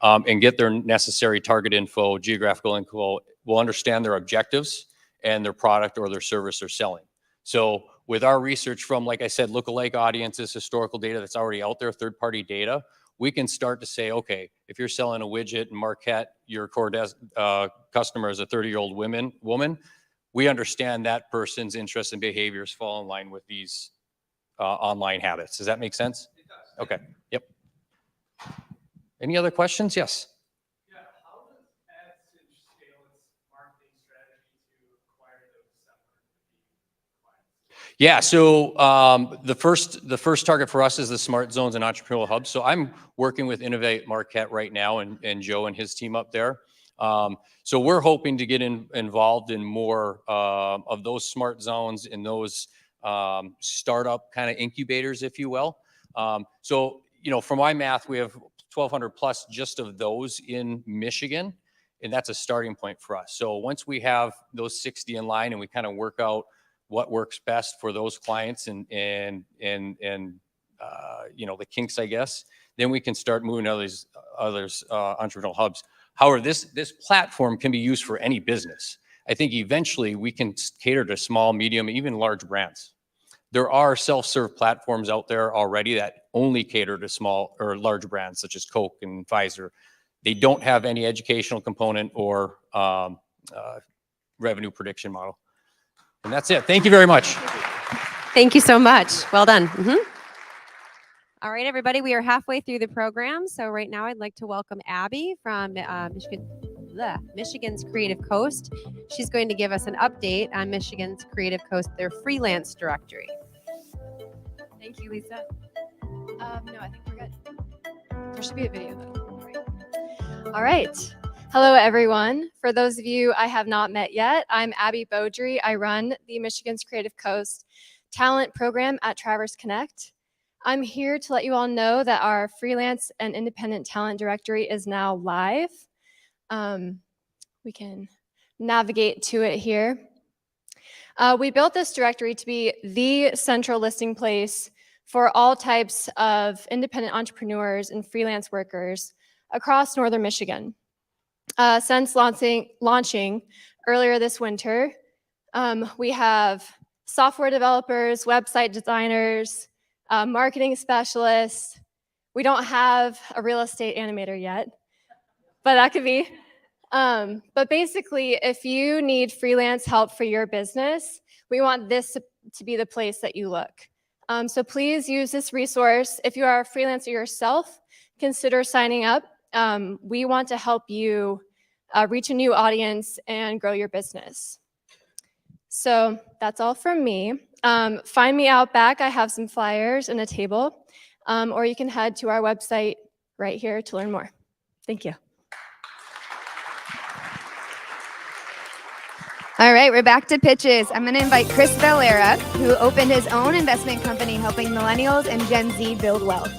Speaker 10: and get their necessary target info, geographical info. We'll understand their objectives and their product or their service they're selling. So with our research from, like I said, lookalike audiences, historical data that's already out there, third-party data, we can start to say, okay, if you're selling a widget in Marquette, your core customer is a 30-year-old woman, we understand that person's interests and behaviors fall in line with these online habits. Does that make sense?
Speaker 4: It does.
Speaker 10: Okay, yep. Any other questions? Yes.
Speaker 11: Yeah, how does AdSense scale its marketing strategy to acquire those 750 clients?
Speaker 10: Yeah, so the first target for us is the Smart Zones and Entrepreneurial Hubs. So I'm working with Innovate Marquette right now, and Joe and his team up there. So we're hoping to get involved in more of those smart zones in those startup kind of incubators, if you will. So, you know, from my math, we have 1,200 plus just of those in Michigan, and that's a starting point for us. So once we have those 60 in line and we kind of work out what works best for those clients and you know, the kinks, I guess, then we can start moving to others entrepreneurial hubs. However, this platform can be used for any business. I think eventually we can cater to small, medium, even large brands. There are self-serve platforms out there already that only cater to small or large brands such as Coke and Pfizer. They don't have any educational component or revenue prediction model. And that's it. Thank you very much.
Speaker 5: Thank you so much. Well done. All right, everybody, we are halfway through the program. So right now I'd like to welcome Abby from Michigan's Creative Coast. She's going to give us an update on Michigan's Creative Coast, their freelance directory.
Speaker 12: Thank you, Lisa. No, I think we're good. There should be a video though. All right. Hello, everyone. For those of you I have not met yet, I'm Abby Beaudry. I run the Michigan's Creative Coast talent program at Traverse Connect. I'm here to let you all know that our freelance and independent talent directory is now live. We can navigate to it here. We built this directory to be the central listing place for all types of independent entrepreneurs and freelance workers across northern Michigan. Since launching earlier this winter, we have software developers, website designers, marketing specialists. We don't have a real estate animator yet, but that could be. But basically, if you need freelance help for your business, we want this to be the place that you look. So please use this resource. If you are a freelancer yourself, consider signing up. We want to help you reach a new audience and grow your business. So that's all from me. Find me out back. I have some flyers and a table, or you can head to our website right here to learn more. Thank you.
Speaker 7: All right, we're back to pitches. I'm going to invite Chris Valera, who opened his own investment company helping millennials and Gen Z build wealth.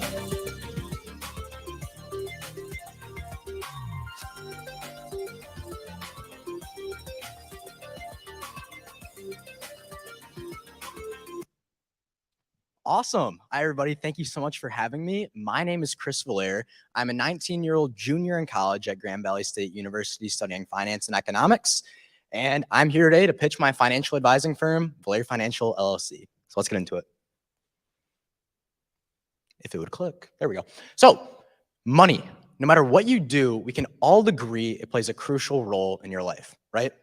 Speaker 13: Awesome. Hi, everybody. Thank you so much for having me. My name is Chris Valera. I'm a 19-year-old junior in college at Grand Valley State University studying finance and economics. And I'm here today to pitch my financial advising firm, Valera Financial LLC. So let's get into it. If it would click. There we go. So money, no matter what you do, we can all agree it plays a crucial role in your life, right?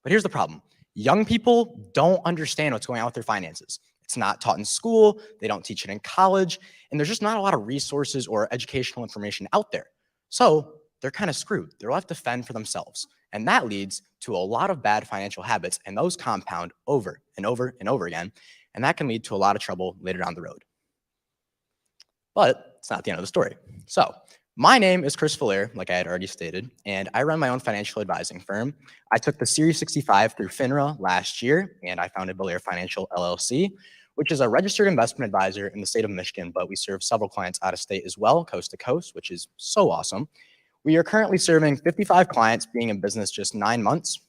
Speaker 13: But here's the problem. Young people don't understand what's going on with their finances. It's not taught in school, they don't teach it in college, and there's just not a lot of resources or educational information out there. So they're kind of screwed. They're left to fend for themselves. And that leads to a lot of bad financial habits, and those compound over and over and over again. And that can lead to a lot of trouble later down the road. But it's not the end of the story. So my name is Chris Valera, like I had already stated, and I run my own financial advising firm. I took the Series 65 through FINRA last year, and I founded Valera Financial LLC, which is a registered investment advisor in the state of Michigan, but we serve several clients out of state as well, coast to coast, which is so awesome. We are currently serving 55 clients, being in business just 9 months.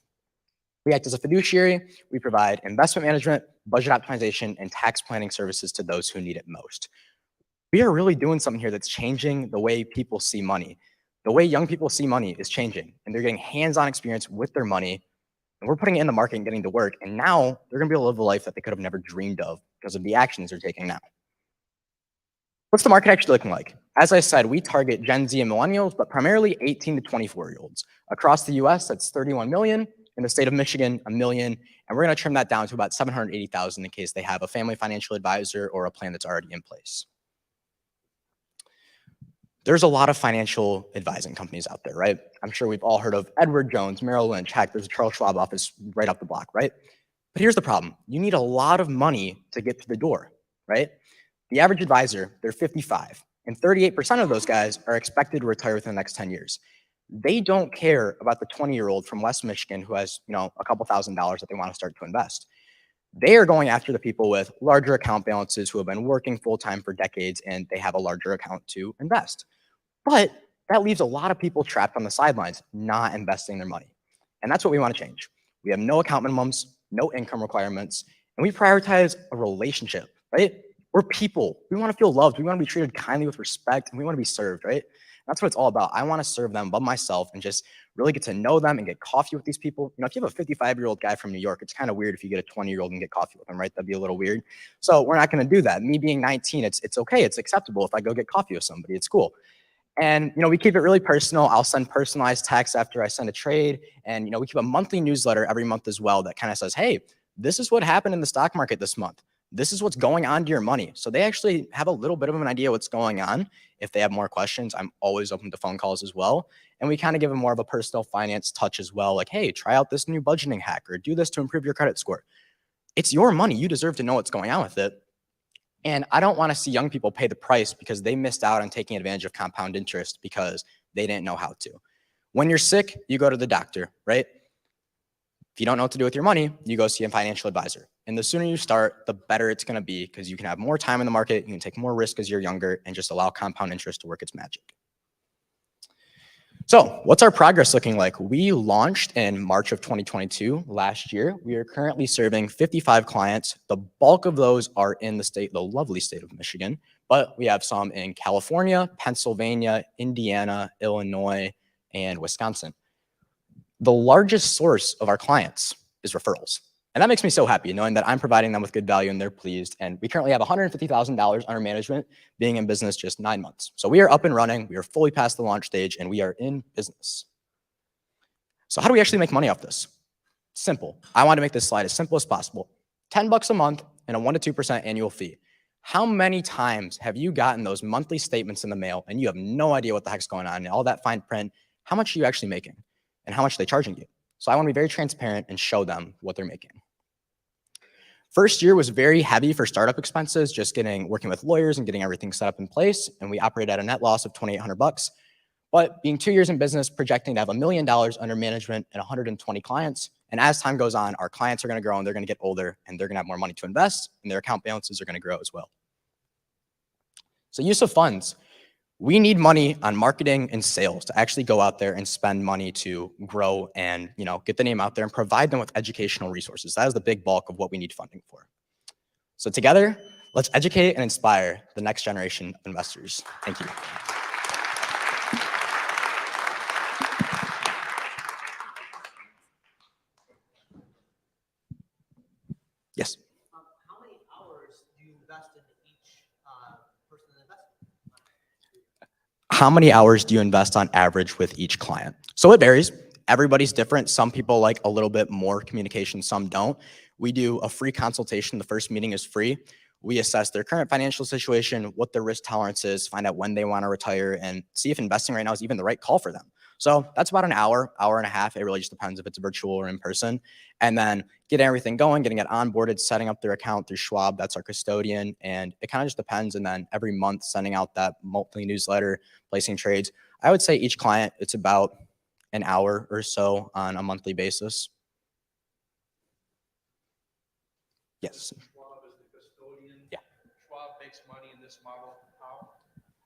Speaker 13: We act as a fiduciary. We provide investment management, budget optimization, and tax planning services to those who need it most. We are really doing something here that's changing the way people see money. The way young people see money is changing, and they're getting hands-on experience with their money And we're putting it in the market and getting to work. And now they're going to be able to live a life that they could have never dreamed of because of the actions they're taking now. What's the market actually looking like? As I said, we target Gen Z and millennials, but primarily 18 to 24-year-olds. Across the US, that's 31 million. In the state of Michigan, 1 million. And we're going to trim that down to about 780,000 in case they have a family financial advisor or a plan that's already in place. There's a lot of financial advising companies out there, right? I'm sure we've all heard of Edward Jones, Merrill Lynch. Heck, there's a Charles Schwab office right up the block, right? But here's the problem. You need a lot of money to get to the door, right? The average advisor, they're 55, and 38% of those guys are expected to retire within the next 10 years. They don't care about the 20-year-old from West Michigan who has, a couple $1,000s that they want to start to invest. They are going after the people with larger account balances who have been working full-time for decades and they have a larger account to invest. But that leaves a lot of people trapped on the sidelines, not investing their money. And that's what we want to change. We have no account minimums, no income requirements, and we prioritize a relationship, right? We're people. We want to feel loved. We want to be treated kindly with respect, and we want to be served, right? That's what it's all about. I want to serve them above myself and just really get to know them and get coffee with these people. If you have a 55-year-old guy from New York, it's kind of weird if you get a 20-year-old and get coffee with him, right? That'd be a little weird. So we're not going to do that. Me being 19, it's okay. It's acceptable if I go get coffee with somebody. It's cool. And, we keep it really personal. I'll send personalized texts after I send a trade. And, we keep a monthly newsletter every month as well that kind of says, hey, this is what happened in the stock market this month. This is what's going on to your money. So they actually have a little bit of an idea what's going on. If they have more questions, I'm always open to phone calls as well. And we kind of give them more of a personal finance touch as well. Like, hey, try out this new budgeting hack or do this to improve your credit score. It's your money. You deserve to know what's going on with it. And I don't want to see young people pay the price because they missed out on taking advantage of compound interest because they didn't know how to. When you're sick, you go to the doctor, right? If you don't know what to do with your money, you go see a financial advisor. And the sooner you start, the better it's going to be because you can have more time in the market, you can take more risk as you're younger, and just allow compound interest to work its magic. So what's our progress looking like? We launched in March of 2022 last year. We are currently serving 55 clients. The bulk of those are in the lovely state of Michigan, but we have some in California, Pennsylvania, Indiana, Illinois, and Wisconsin. The largest source of our clients is referrals. And that makes me so happy knowing that I'm providing them with good value and they're pleased. And we currently have $150,000 under management, being in business just 9 months. So we are up and running. We are fully past the launch stage and we are in business. So how do we actually make money off this? Simple. I want to make this slide as simple as possible. $10 a month and a 1 to 2% annual fee. How many times have you gotten those monthly statements in the mail and you have no idea what the heck's going on and all that fine print? How much are you actually making and how much are they charging you? So I want to be very transparent and show them what they're making. First year was very heavy for startup expenses, just working with lawyers and getting everything set up in place. And we operate at a net loss of $2,800. But being 2 years in business, projecting to have $1 million under management and 120 clients. And as time goes on, our clients are going to grow and they're going to get older and they're going to have more money to invest and their account balances are going to grow as well. So use of funds. We need money on marketing and sales to actually go out there and spend money to grow and get the name out there and provide them with educational resources. That is the big bulk of what we need funding for. So together, let's educate and inspire the next generation of investors. Thank you. Yes.
Speaker 9: How many hours do you invest in each person investing?
Speaker 13: How many hours do you invest on average with each client? So it varies. Everybody's different. Some people like a little bit more communication, some don't. We do a free consultation. The first meeting is free. We assess their current financial situation, what their risk tolerance is, find out when they want to retire, and see if investing right now is even the right call for them. So that's about an hour, hour and a half. It really just depends if it's virtual or in person. And then get everything going, getting it onboarded, setting up their account through Schwab. That's our custodian. And it kind of just depends. And then every month sending out that monthly newsletter, placing trades. I would say each client, it's about an hour or so on a monthly basis. Yes.
Speaker 4: Schwab is the custodian.
Speaker 13: Yeah.
Speaker 4: Schwab makes money in this model. How?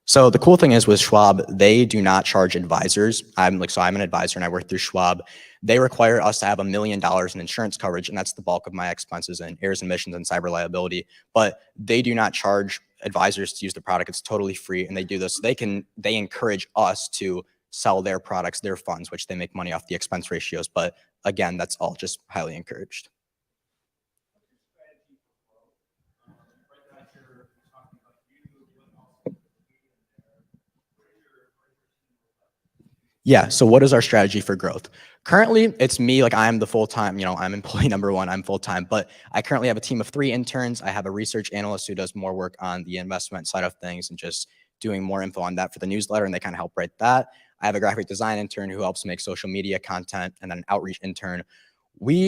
Speaker 13: So the cool thing is with Schwab, they do not charge advisors. I'm an advisor and I work through Schwab. They require us to have $1 million in insurance coverage, and that's the bulk of my expenses in errors and omissions and cyber liability. But they do not charge advisors to use the product. It's totally free, and they do this. They encourage us to sell their products, their funds, which they make money off the expense ratios, but again, that's all just highly encouraged. Yeah. So what is our strategy for growth? Currently, it's me. Like I'm the full-time, I'm employee number one. I'm full-time, but I currently have a team of 3 interns. I have a research analyst who does more work on the investment side of things and just doing more info on that for the newsletter, and they kind of help write that. I have a graphic design intern who helps make social media content, and then an outreach intern.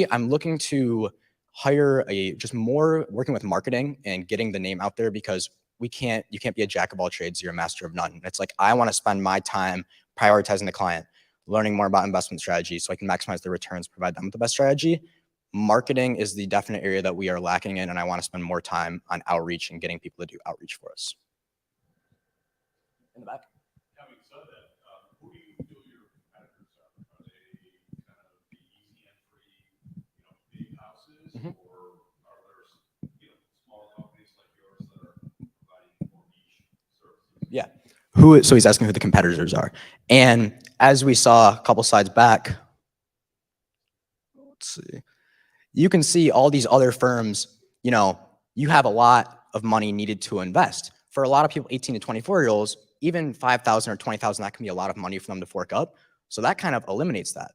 Speaker 13: I'm looking to hire just more working with marketing and getting the name out there, because you can't be a jack of all trades, you're a master of none. It's like, I want to spend my time prioritizing the client, learning more about investment strategy so I can maximize their returns, provide them with the best strategy. Marketing is the definite area that we are lacking in, and I want to spend more time on outreach and getting people to do outreach for us. In the back.
Speaker 4: Having said that, who do you feel your competitors are? Are they kind of the easy entry, big houses, or are there, small companies like yours that are providing more niche services?
Speaker 13: Yeah. So he's asking who the competitors are. And as we saw a couple slides back, let's see, you can see all these other firms, you have a lot of money needed to invest. For a lot of people, 18 to 24-year-olds, even 5,000 or 20,000, that can be a lot of money for them to fork up. So that kind of eliminates that.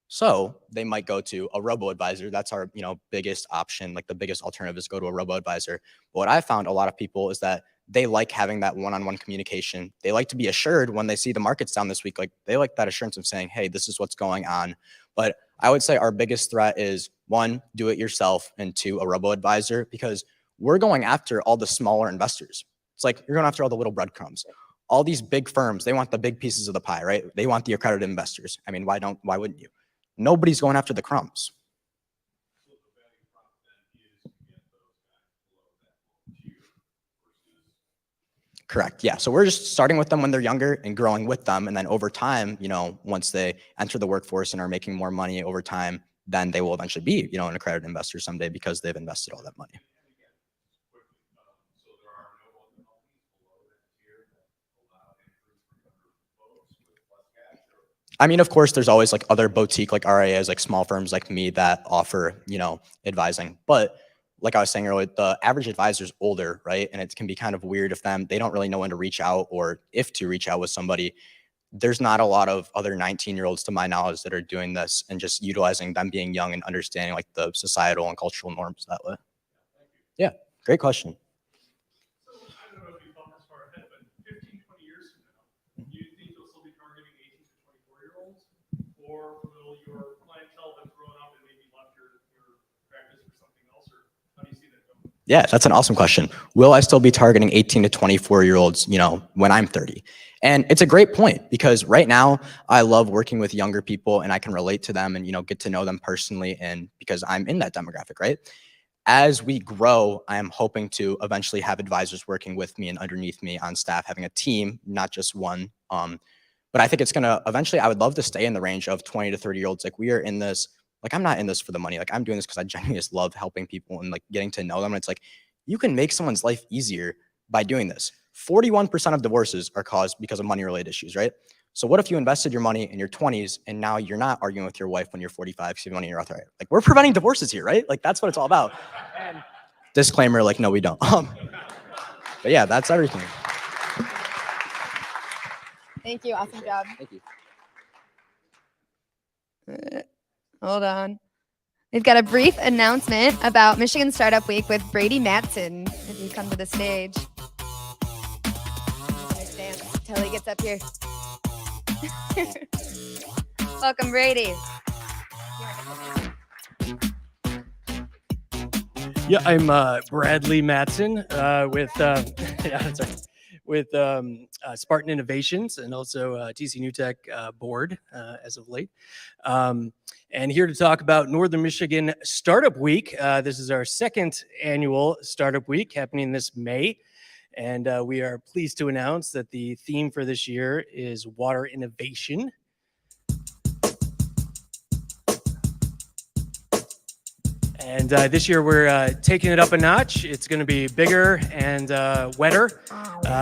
Speaker 13: So they might go to a robo-advisor. That's our, biggest option. Like the biggest alternative is go to a robo-advisor. But what I found a lot of people is that they like having that one-on-one communication. They like to be assured when they see the market's down this week. Like they like that assurance of saying, hey, this is what's going on. But I would say our biggest threat is 1, do it yourself, and 2, a robo-advisor, because we're going after all the smaller investors. It's like you're going after all the little breadcrumbs. All these big firms, they want the big pieces of the pie, right? They want the accredited investors. I mean, why wouldn't you? Nobody's going after the crumbs. Correct. Yeah. So we're just starting with them when they're younger and growing with them. And then over time, once they enter the workforce and are making more money over time, then they will eventually be, an accredited investor someday because they've invested all that money. I mean, of course, there's always like other boutique, like RIAs, like small firms like me that offer, advising. But like I was saying earlier, the average advisor is older, right? And it can be kind of weird if they don't really know when to reach out or if to reach out with somebody. There's not a lot of other 19-year-olds to my knowledge that are doing this and just utilizing them being young and understanding like the societal and cultural norms that way. Yeah, great question.
Speaker 11: So I don't know if you thought this far ahead, but 15, 20 years from now, do you think you'll still be targeting 18 to 24-year-olds? Or will your clientele have grown up and maybe left your practice for something else? Or how do you see that going?
Speaker 13: Yeah, that's an awesome question. Will I still be targeting 18 to 24-year-olds, when I'm 30? And it's a great point, because right now I love working with younger people and I can relate to them and, get to know them personally, and because I'm in that demographic, right? As we grow, I am hoping to eventually have advisors working with me and underneath me on staff, having a team, not just one. But I think it's going to eventually, I would love to stay in the range of 20 to 30-year-olds. Like we are in this, like I'm not in this for the money. Like I'm doing this because I genuinely just love helping people and like getting to know them. And it's like, you can make someone's life easier by doing this. 41% of divorces are caused because of money-related issues, right? So what if you invested your money in your 20s and now you're not arguing with your wife when you're 45 because you have money in your arthritis? Like we're preventing divorces here, right? Like that's what it's all about. And disclaimer, like, no, we don't. But yeah, that's everything.
Speaker 7: Thank you. Awesome job.
Speaker 13: Thank you.
Speaker 7: Hold on. We've got a brief announcement about Michigan Startup Week with Brady Matson. If you come to the stage. Until he gets up here. Welcome, Brady.
Speaker 14: Yeah, I'm Bradley Matson with Spartan Innovations and also TC New Tech board as of late. And here to talk about Northern Michigan Startup Week. This is our 2nd annual Startup Week happening this May. And we are pleased to announce that the theme for this year is water innovation. And this year we're taking it up a notch. It's going to be bigger and wetter.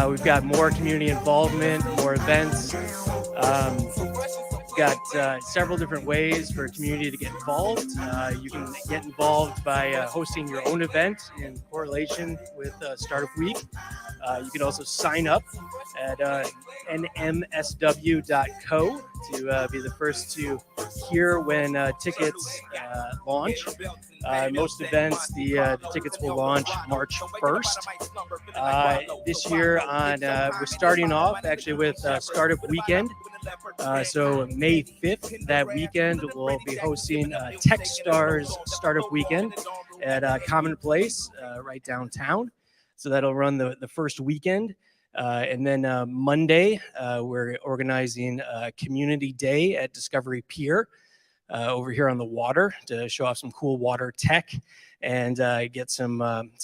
Speaker 14: We've got more community involvement, more events. got several different ways for a community to get involved. You can get involved by hosting your own event in correlation with Startup Week. You can also sign up at nmsw.co to be the first to hear when tickets launch. Most events, the tickets will launch March 1st. This year we're starting off actually with Startup Weekend. So May 5th, that weekend, we'll be hosting TechStars Startup Weekend at Commonplace right downtown. So that'll run the first weekend. And then Monday, we're organizing a community day at Discovery Pier over here on the water to show off some cool water tech and get some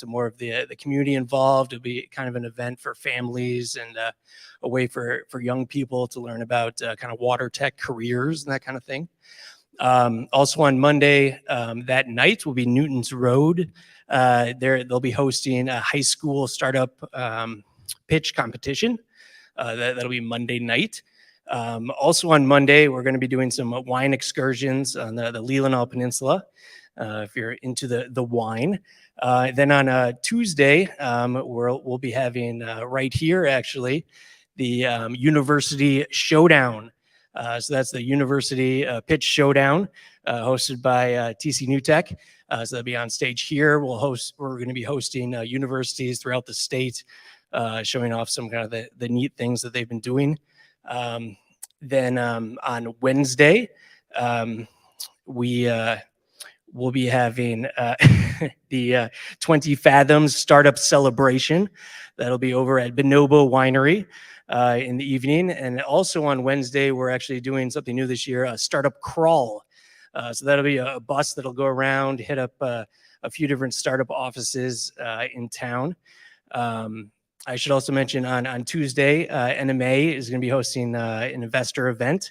Speaker 14: more of the community involved. It'll be kind of an event for families and a way for young people to learn about kind of water tech careers and that kind of thing. Also on Monday, that night will be Newton's Road. They'll be hosting a high school startup pitch competition. That'll be Monday night. Also on Monday, we're going to be doing some wine excursions on the Leelanau Peninsula, if you're into the wine. Then on Tuesday, we'll be having right here, actually, the University Showdown. So that's the University Pitch Showdown hosted by TC Tech. So that'll be on stage here. We're going to be hosting universities throughout the state, showing off some kind of the neat things that they've been doing. Then on Wednesday, we'll be having the 20 Fathoms Startup Celebration. That'll be over at Bonobo Winery in the evening. And also on Wednesday, we're actually doing something new this year, a Startup Crawl. So that'll be a bus that'll go around, hit up a few different startup offices in town. I should also mention on Tuesday, NMA is going to be hosting an investor event,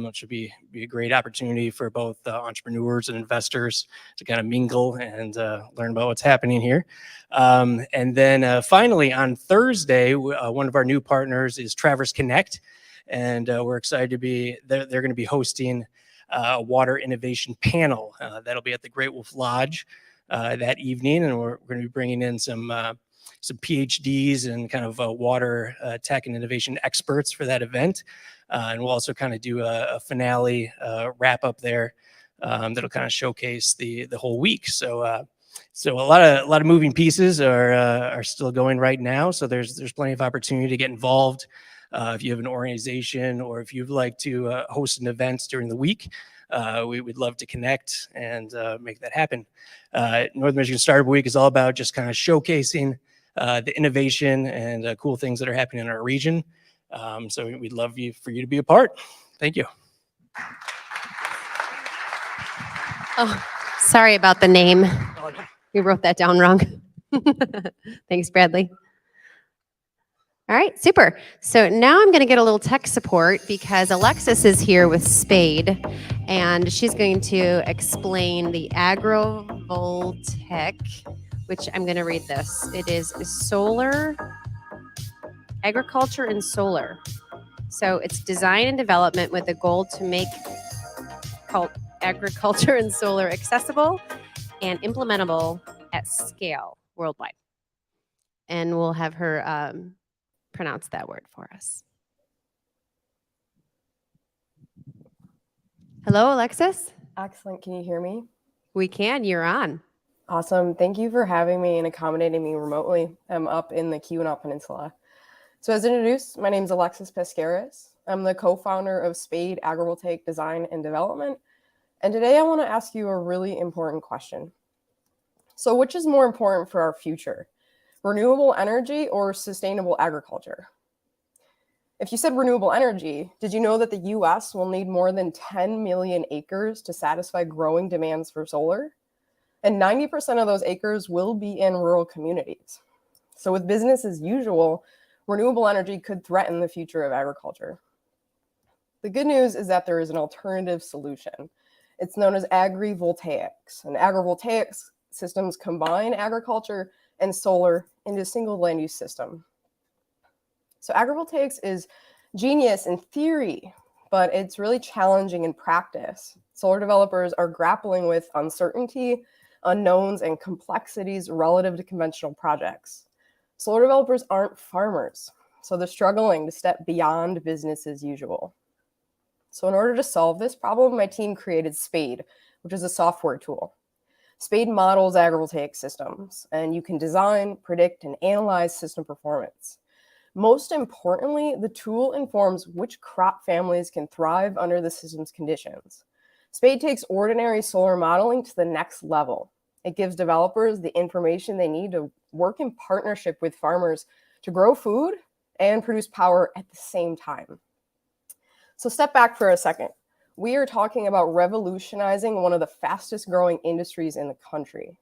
Speaker 14: which should be a great opportunity for both entrepreneurs and investors to kind of mingle and learn about what's happening here. And then finally on Thursday, one of our new partners is Traverse Connect, and we're excited to be, they're going to be hosting a water innovation panel that'll be at the Great Wolf Lodge that evening, and we're going to be bringing in some PhDs and kind of water tech and innovation experts for that event. And we'll also kind of do a finale wrap up there that'll kind of showcase the whole week. So a lot of moving pieces are still going right now. So there's plenty of opportunity to get involved. If you have an organization or if you'd like to host an event during the week, we would love to connect and make that happen. Northern Michigan Startup Week is all about just kind of showcasing the innovation and cool things that are happening in our region. So we'd love for you to be a part. Thank you.
Speaker 5: Oh, sorry about the name. We wrote that down wrong. Thanks, Bradley. All right, super. So now I'm going to get a little tech support because Alexis is here with Spade, and she's going to explain the agrovoltaic, which I'm going to read this. It is solar, agriculture and solar. So it's design and development with a goal to make agriculture and solar accessible and implementable at scale worldwide. And we'll have her pronounce that word for us. Hello, Alexis.
Speaker 15: Excellent. Can you hear me?
Speaker 5: We can. You're on.
Speaker 15: Awesome. Thank you for having me and accommodating me remotely. I'm up in the Keweenaw Peninsula. So as introduced, my name is Alexis Pescaris. I'm the co-founder of Spade Agrivoltaic Design and Development. And today I want to ask you a really important question. So which is more important for our future? Renewable energy or sustainable agriculture? If you said renewable energy, did you know that the US will need more than 10 million acres to satisfy growing demands for solar? And 90% of those acres will be in rural communities. So with business as usual, renewable energy could threaten the future of agriculture. The good news is that there is an alternative solution. It's known as agrivoltaics. And agrivoltaics systems combine agriculture and solar into a single land use system. So agrivoltaics is genius in theory, but it's really challenging in practice. Solar developers are grappling with uncertainty, unknowns, and complexities relative to conventional projects. Solar developers aren't farmers, so they're struggling to step beyond business as usual. So in order to solve this problem, my team created Spade, which is a software tool. Spade models agrivoltaic systems, and you can design, predict, and analyze system performance. Most importantly, the tool informs which crop families can thrive under the system's conditions. Spade takes ordinary solar modeling to the next level. It gives developers the information they need to work in partnership with farmers to grow food and produce power at the same time. So step back for a second. We are talking about revolutionizing one of the fastest growing industries in the country.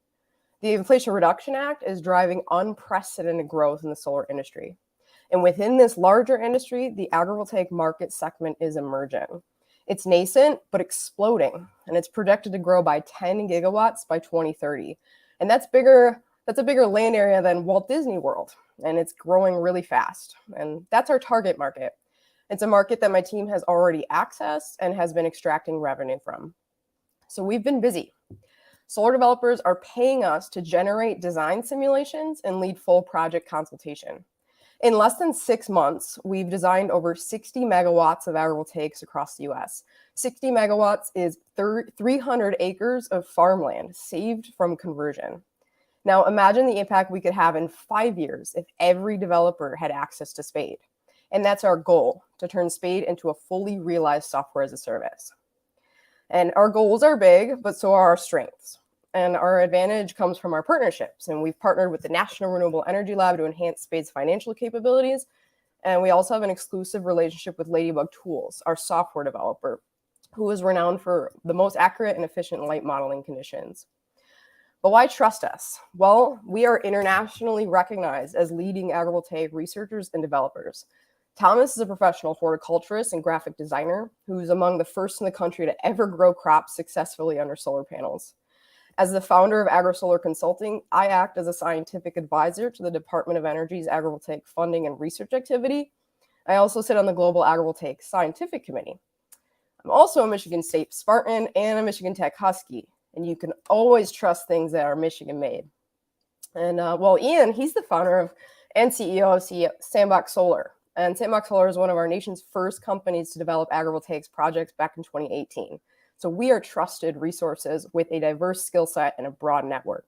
Speaker 15: The Inflation Reduction Act is driving unprecedented growth in the solar industry. And within this larger industry, the agrivoltaic market segment is emerging. It's nascent, but exploding, and it's projected to grow by 10 gigawatts by 2030. And that's a bigger land area than Walt Disney World, and it's growing really fast. And that's our target market. It's a market that my team has already accessed and has been extracting revenue from. So we've been busy. Solar developers are paying us to generate design simulations and lead full project consultation. In less than 6 months, we've designed over 60 megawatts of agrivoltaics across the US. 60 megawatts is 300 acres of farmland saved from conversion. Now imagine the impact we could have in 5 years if every developer had access to Spade. And that's our goal, to turn Spade into a fully realized software as a service. And our goals are big, but so are our strengths. And our advantage comes from our partnerships. And we've partnered with the National Renewable Energy Lab to enhance Spade's financial capabilities. And we also have an exclusive relationship with Ladybug Tools, our software developer, who is renowned for the most accurate and efficient light modeling conditions. But why trust us? Well, we are internationally recognized as leading agrivoltaic researchers and developers. Thomas is a professional horticulturist and graphic designer who's among the first in the country to ever grow crops successfully under solar panels. As the founder of AgroSolar Consulting, I act as a scientific advisor to the Department of Energy's agrivoltaic funding and research activity. I also sit on the Global Agrivoltaic Scientific Committee. I'm also a Michigan State Spartan and a Michigan Tech Husky, and you can always trust things that are Michigan made. And well, Ian, he's the founder of and CEO of Sandbox Solar. And Sandbox Solar is one of our nation's first companies to develop agrivoltaics projects back in 2018. So we are trusted resources with a diverse skill set and a broad network.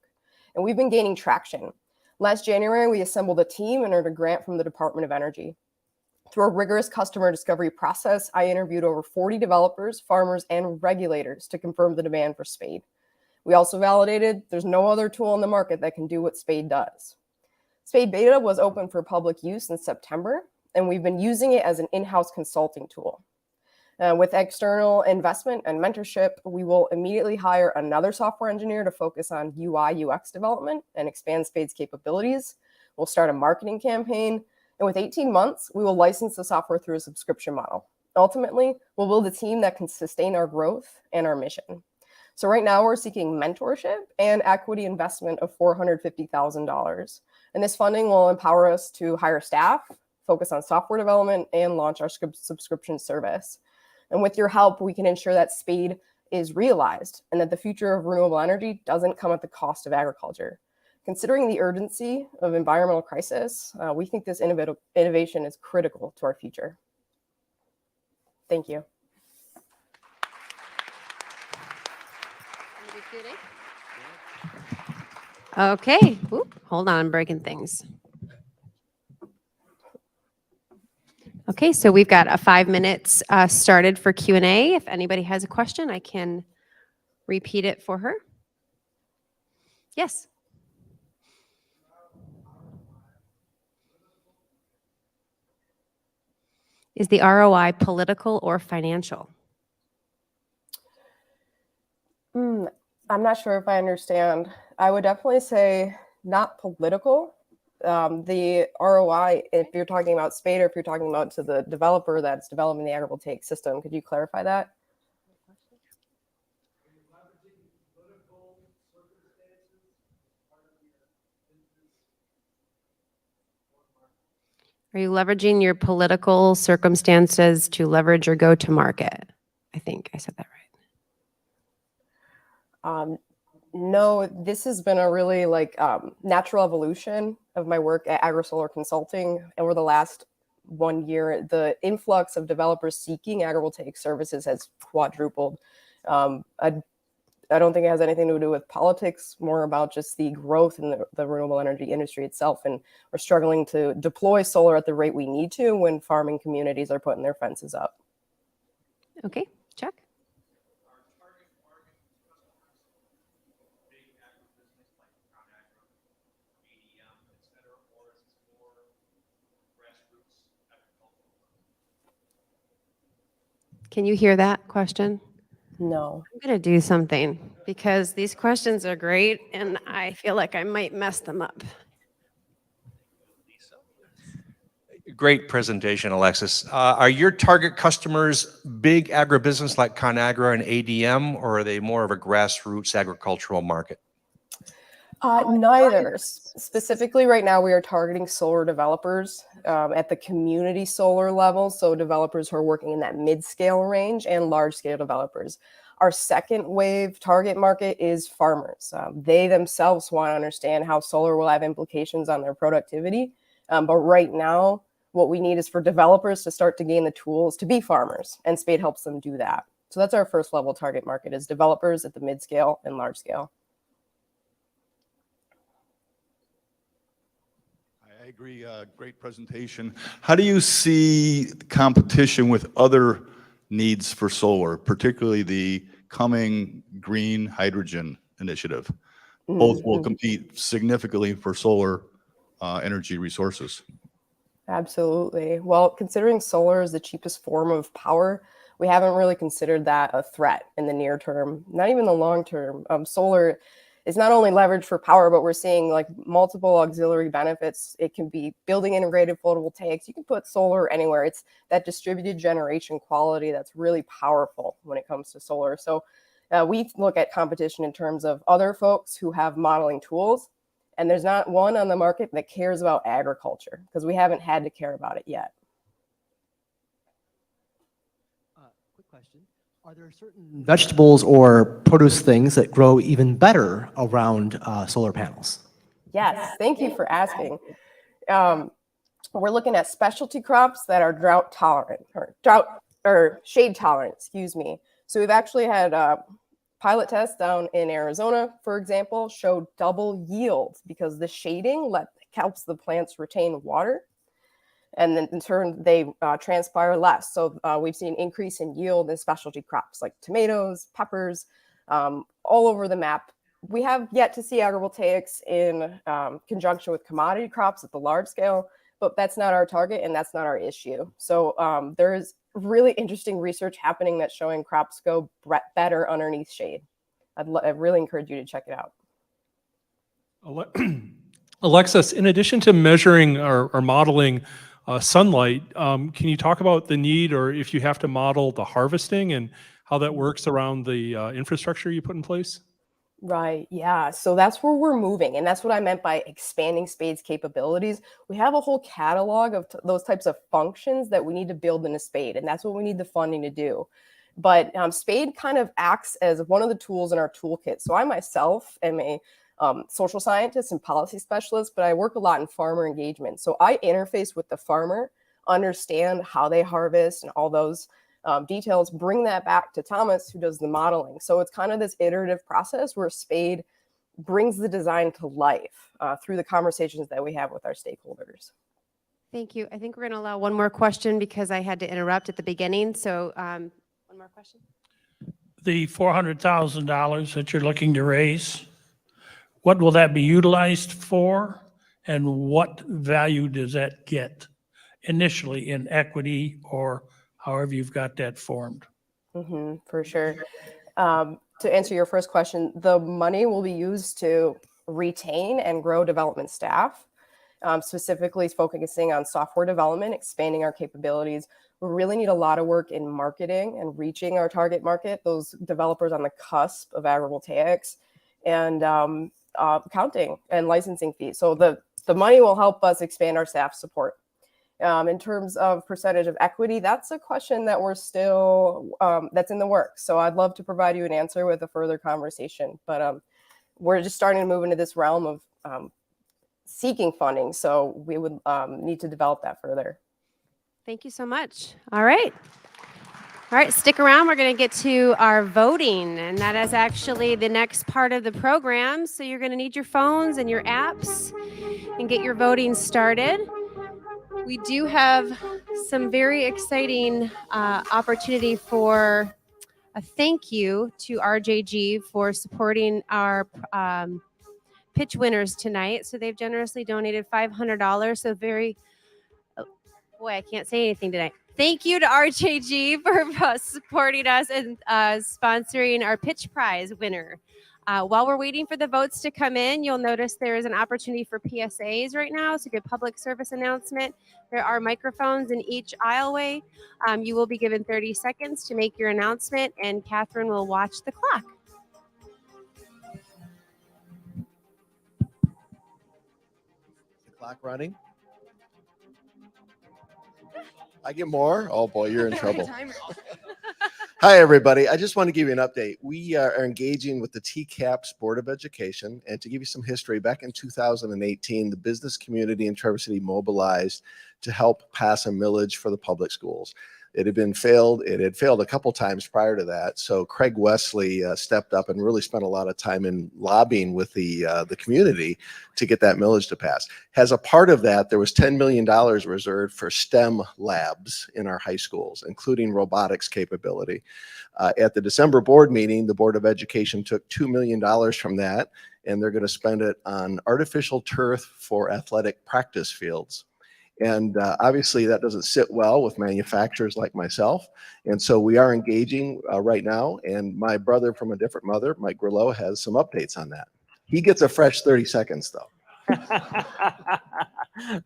Speaker 15: And we've been gaining traction. Last January, we assembled a team and earned a grant from the Department of Energy. Through a rigorous customer discovery process, I interviewed over 40 developers, farmers, and regulators to confirm the demand for Spade. We also validated there's no other tool in the market that can do what Spade does. Spade Beta was open for public use in September, and we've been using it as an in-house consulting tool. With external investment and mentorship, we will immediately hire another software engineer to focus on UI UX development and expand Spade's capabilities. We'll start a marketing campaign, and with 18 months, we will license the software through a subscription model. Ultimately, we'll build a team that can sustain our growth and our mission. So right now, we're seeking mentorship and equity investment of $450,000. And this funding will empower us to hire staff, focus on software development, and launch our subscription service. And with your help, we can ensure that Spade is realized and that the future of renewable energy doesn't come at the cost of agriculture. Considering the urgency of environmental crisis, we think this innovation is critical to our future. Thank you.
Speaker 5: Okay, oop, hold on, I'm breaking things. Okay, so we've got 5 minutes started for Q&A. If anybody has a question, I can repeat it for her. Yes. Is the ROI political or financial?
Speaker 15: I'm not sure if I understand. I would definitely say not political. The ROI, if you're talking about Spade or if you're talking about to the developer that's developing the agrivoltaic system, could you clarify that?
Speaker 5: Are you leveraging your political circumstances to leverage or go to market? I think I said that right.
Speaker 15: No, this has been a really natural evolution of my work at AgriSolar Consulting over the last 1 year. The influx of developers seeking agrivoltaic services has quadrupled. I don't think it has anything to do with politics, more about just the growth in the renewable energy industry itself. And we're struggling to deploy solar at the rate we need to when farming communities are putting their fences up.
Speaker 5: Okay, check. Can you hear that question?
Speaker 15: No.
Speaker 5: I'm going to do something because these questions are great and I feel like I might mess them up.
Speaker 16: Great presentation, Alexis. Are your target customers big agribusiness like ConAgra and ADM, or are they more of a grassroots agricultural market?
Speaker 15: Neither. Specifically, right now, we are targeting solar developers at the community solar level. So developers who are working in that mid-scale range and large-scale developers. Our second wave target market is farmers. They themselves want to understand how solar will have implications on their productivity. But right now, what we need is for developers to start to gain the tools to be farmers, and Spade helps them do that. So that's our first level target market, is developers at the mid-scale and large scale.
Speaker 17: I agree. Great presentation. How do you see competition with other needs for solar, particularly the coming green hydrogen initiative? Both will compete significantly for solar energy resources.
Speaker 15: Absolutely. Well, considering solar is the cheapest form of power, we haven't really considered that a threat in the near term, not even the long term. Solar is not only leveraged for power, but we're seeing multiple auxiliary benefits. It can be building integrated photovoltaics. You can put solar anywhere. It's that distributed generation quality that's really powerful when it comes to solar. So we look at competition in terms of other folks who have modeling tools. And there's not one on the market that cares about agriculture because we haven't had to care about it yet.
Speaker 9: Quick question. Are there certain vegetables or produce things that grow even better around solar panels?
Speaker 15: Yes, thank you for asking. We're looking at specialty crops that are drought tolerant or shade tolerant, excuse me. So we've actually had pilot tests down in Arizona, for example, showed double yields because the shading helps the plants retain water. And then in turn, they transpire less. So we've seen an increase in yield in specialty crops like tomatoes, peppers, all over the map. We have yet to see agrivoltaics in conjunction with commodity crops at the large scale, but that's not our target and that's not our issue. So there is really interesting research happening that's showing crops go better underneath shade. I really encourage you to check it out.
Speaker 11: Alexis, in addition to measuring or modeling sunlight, can you talk about the need, or if you have to model the harvesting and how that works around the infrastructure you put in place?
Speaker 15: Right. Yeah. So that's where we're moving. And that's what I meant by expanding Spade's capabilities. We have a whole catalog of those types of functions that we need to build in a Spade. And that's what we need the funding to do. But Spade kind of acts as one of the tools in our toolkit. So I myself am a social scientist and policy specialist, but I work a lot in farmer engagement. So I interface with the farmer, understand how they harvest and all those details, bring that back to Thomas, who does the modeling. So it's kind of this iterative process where Spade brings the design to life through the conversations that we have with our stakeholders.
Speaker 5: Thank you. I think we're going to allow one more question because I had to interrupt at the beginning. So one more question.
Speaker 18: The $400,000 that you're looking to raise, what will that be utilized for? And what value does that get initially in equity or however you've got that formed?
Speaker 15: For sure. To answer your first question, the money will be used to retain and grow development staff, specifically focusing on software development, expanding our capabilities. We really need a lot of work in marketing and reaching our target market, those developers on the cusp of agrivoltaics, and accounting and licensing fees. So the money will help us expand our staff support. In terms of percentage of equity, that's a question that we're still, that's in the works. So I'd love to provide you an answer with a further conversation. But we're just starting to move into this realm of seeking funding. So we would need to develop that further.
Speaker 5: Thank you so much. All right. All right, stick around. We're going to get to our voting, and that is actually the next part of the program. So you're going to need your phones and your apps and get your voting started. We do have some very exciting opportunity for a thank you to RJG for supporting our pitch winners tonight. So they've generously donated $500. So boy, I can't say anything tonight. Thank you to RJG for supporting us and sponsoring our pitch prize winner. While we're waiting for the votes to come in, you'll notice there is an opportunity for PSAs right now. So good public service announcement. There are microphones in each aisleway. You will be given 30 seconds to make your announcement, and Catherine will watch the clock.
Speaker 19: The clock running. I get more? Oh boy, you're in trouble. Hi, everybody. I just want to give you an update. We are engaging with the TCAPS Board of Education. And to give you some history, back in 2018, the business community in Traverse City mobilized to help pass a millage for the public schools. It had failed a couple times prior to that. So Craig Wesley stepped up and really spent a lot of time in lobbying with the community to get that millage to pass. As a part of that, there was $10 million reserved for STEM labs in our high schools, including robotics capability. At the December board meeting, the Board of Education took $2 million from that, and they're going to spend it on artificial turf for athletic practice fields. And obviously that doesn't sit well with manufacturers like myself. And so we are engaging right now. And my brother from a different mother, Mike Grillo, has some updates on that. He gets a fresh 30 seconds though.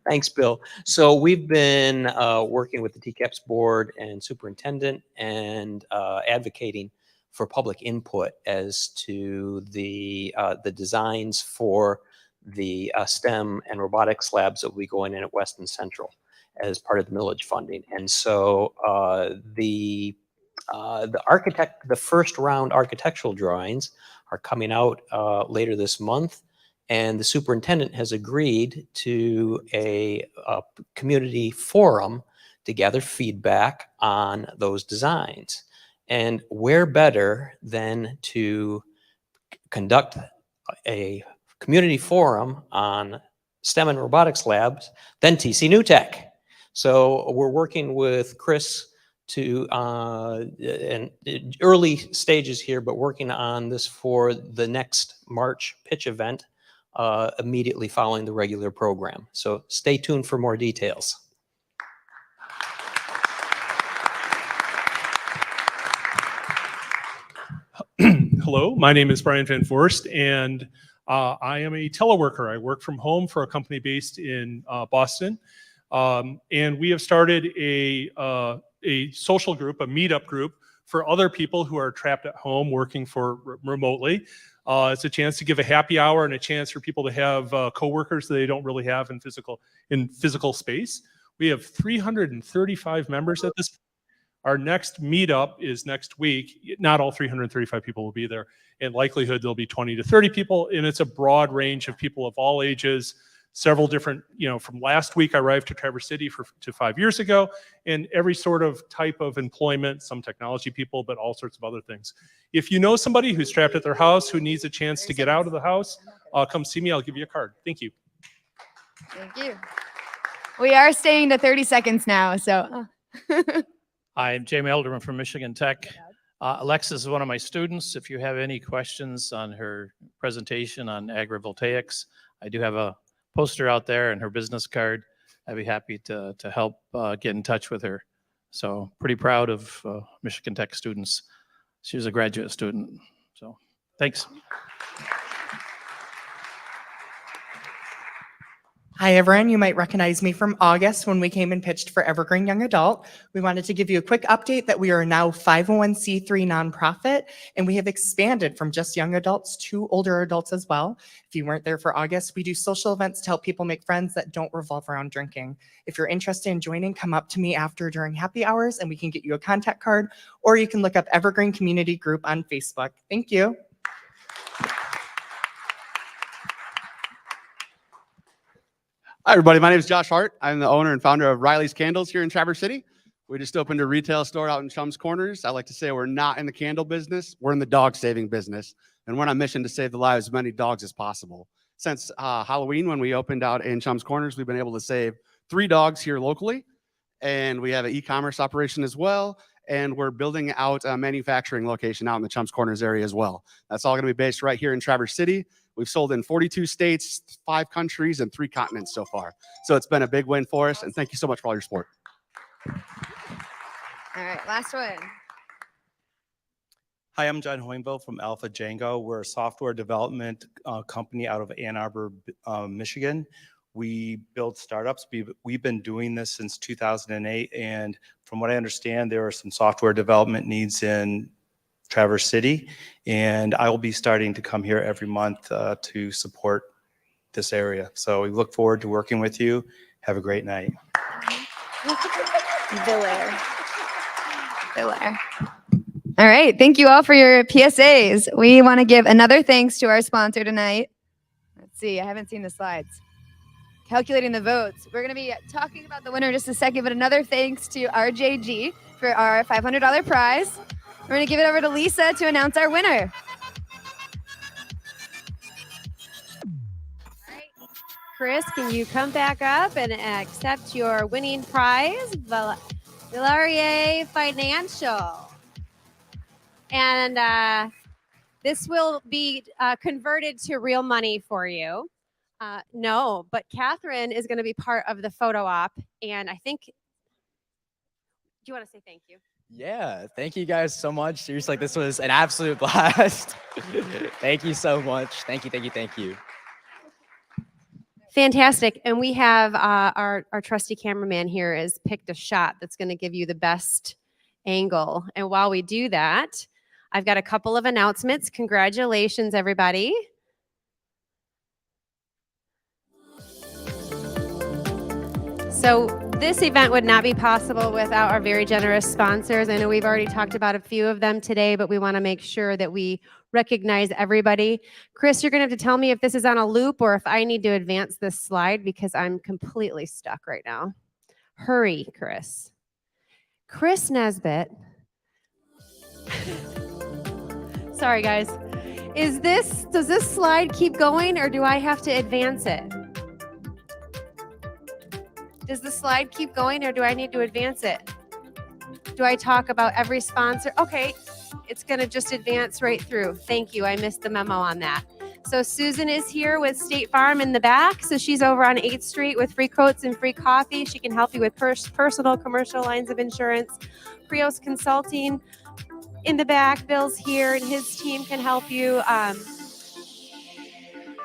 Speaker 20: Thanks, Bill. So we've been working with the TCAPS board and superintendent and advocating for public input as to the designs for the STEM and robotics labs that will be going in at West and Central as part of the millage funding. And so the first round architectural drawings are coming out later this month, and the superintendent has agreed to a community forum to gather feedback on those designs. And where better than to conduct a community forum on STEM and robotics labs than TC New Tech. So we're working with Chris to in early stages here, but working on this for the next March pitch event immediately following the regular program. So stay tuned for more details.
Speaker 11: Hello, my name is Brian Van Forst, and I am a teleworker. I work from home for a company based in Boston, and we have started a social group, a meetup group for other people who are trapped at home working remotely. It's a chance to give a happy hour and a chance for people to have coworkers that they don't really have in physical space. We have 335 members at this point. Our next meetup is next week. Not all 335 people will be there. In likelihood, there'll be 20 to 30 people, and it's a broad range of people of all ages, several different, from last week I arrived to Traverse City to 5 years ago, and every sort of type of employment, some technology people, but all sorts of other things. If you know somebody who's trapped at their house, who needs a chance to get out of the house, come see me, I'll give you a card. Thank you.
Speaker 7: Thank you. We are staying to 30 seconds now, so.
Speaker 18: I'm Jamie Elderman from Michigan Tech. Alexis is one of my students. If you have any questions on her presentation on agrivoltaics, I do have a poster out there and her business card. I'd be happy to help get in touch with her. So pretty proud of Michigan Tech students. She was a graduate student. So thanks.
Speaker 21: Hi, everyone. You might recognize me from August when we came and pitched for Evergreen Young Adult. We wanted to give you a quick update that we are now 501c3 nonprofit, and we have expanded from just young adults to older adults as well. If you weren't there for August, we do social events to help people make friends that don't revolve around drinking. If you're interested in joining, come up to me after during happy hours and we can get you a contact card, or you can look up Evergreen Community Group on Facebook. Thank you.
Speaker 22: Hi, everybody. My name is Josh Hart. I'm the owner and founder of Riley's Candles here in Traverse City. We just opened a retail store out in Chum's Corners. I like to say we're not in the candle business. We're in the dog saving business. And we're on a mission to save the lives of as many dogs as possible. Since Halloween, when we opened out in Chum's Corners, we've been able to save 3 dogs here locally. And we have an e-commerce operation as well. And we're building out a manufacturing location out in the Chum's Corners area as well. That's all going to be based right here in Traverse City. We've sold in 42 states, 5 countries, and 3 continents so far. So it's been a big win for us, and thank you so much for all your support.
Speaker 7: All right, last one.
Speaker 23: Hi, I'm John Hoinville from Alpha Django. We're a software development company out of Ann Arbor, Michigan. We build startups. We've been doing this since 2008, and from what I understand, there are some software development needs in Traverse City, and I will be starting to come here every month to support this area. So we look forward to working with you. Have a great night.
Speaker 7: Belair. All right. Thank you all for your PSAs. We want to give another thanks to our sponsor tonight. Let's see. I haven't seen the slides. Calculating the votes. We're going to be talking about the winner in just a second, but another thanks to RJG for our $500 prize. We're going to give it over to Lisa to announce our winner.
Speaker 5: Chris, can you come back up and accept your winning prize, Villarier Financial? And this will be converted to real money for you. No, but Catherine is going to be part of the photo op. And I think, do you want to say thank you?
Speaker 13: Yeah, thank you guys so much. Seriously, this was an absolute blast. Thank you so much. Thank you.
Speaker 5: Fantastic. And we have our trusty cameraman here has picked a shot that's going to give you the best angle. And while we do that, I've got a couple of announcements. Congratulations, everybody. So this event would not be possible without our very generous sponsors. I know we've already talked about a few of them today, but we want to make sure that we recognize everybody. Chris, you're going to have to tell me if this is on a loop or if I need to advance this slide because I'm completely stuck right now. Hurry, Chris. Chris Nesbitt. Sorry, guys. Does this slide keep going or do I have to advance it? Does the slide keep going or do I need to advance it? Do I talk about every sponsor? Okay, it's going to just advance right through. Thank you. I missed the memo on that. So Susan is here with State Farm in the back. So she's over on 8th Street with free quotes and free coffee. She can help you with personal, commercial lines of insurance. Prios Consulting in the back. Bill's here and his team can help you.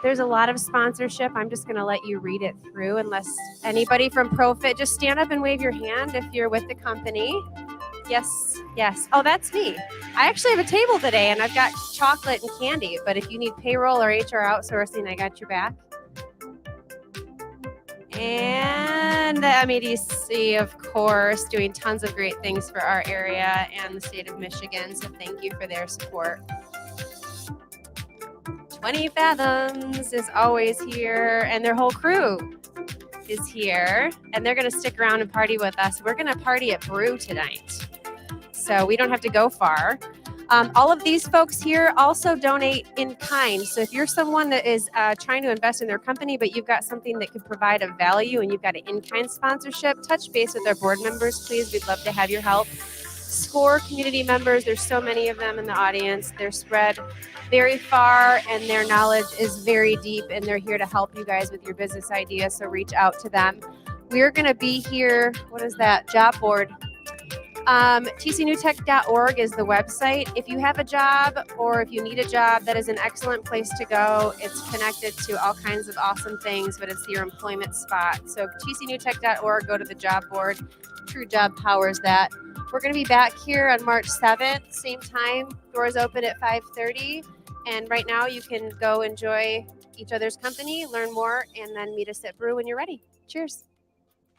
Speaker 5: There's a lot of sponsorship. I'm just going to let you read it through unless anybody from ProFit, just stand up and wave your hand if you're with the company. Yes, yes. Oh, that's me. I actually have a table today and I've got chocolate and candy, but if you need payroll or HR outsourcing, I got your back. And the MEDC, of course, doing tons of great things for our area and the state of Michigan. So thank you for their support. 20 Fathoms is always here, and their whole crew is here, and they're going to stick around and party with us. We're going to party at Brew tonight, so we don't have to go far. All of these folks here also donate in kind. So if you're someone that is trying to invest in their company, but you've got something that could provide a value and you've got an in-kind sponsorship, touch base with our board members, please. We'd love to have your help. SCORE community members, there's so many of them in the audience. They're spread very far and their knowledge is very deep and they're here to help you guys with your business ideas. So reach out to them. We're going to be here. What is that? Job board. TCNewTech.org is the website. If you have a job or if you need a job, that is an excellent place to go. It's connected to all kinds of awesome things, but it's your employment spot. So TCNewTech.org, go to the job board. True Job powers that. We're going to be back here on March 7th, same time. Doors open at 5:30. And right now you can go enjoy each other's company, learn more, and then meet us at Brew when you're ready. Cheers.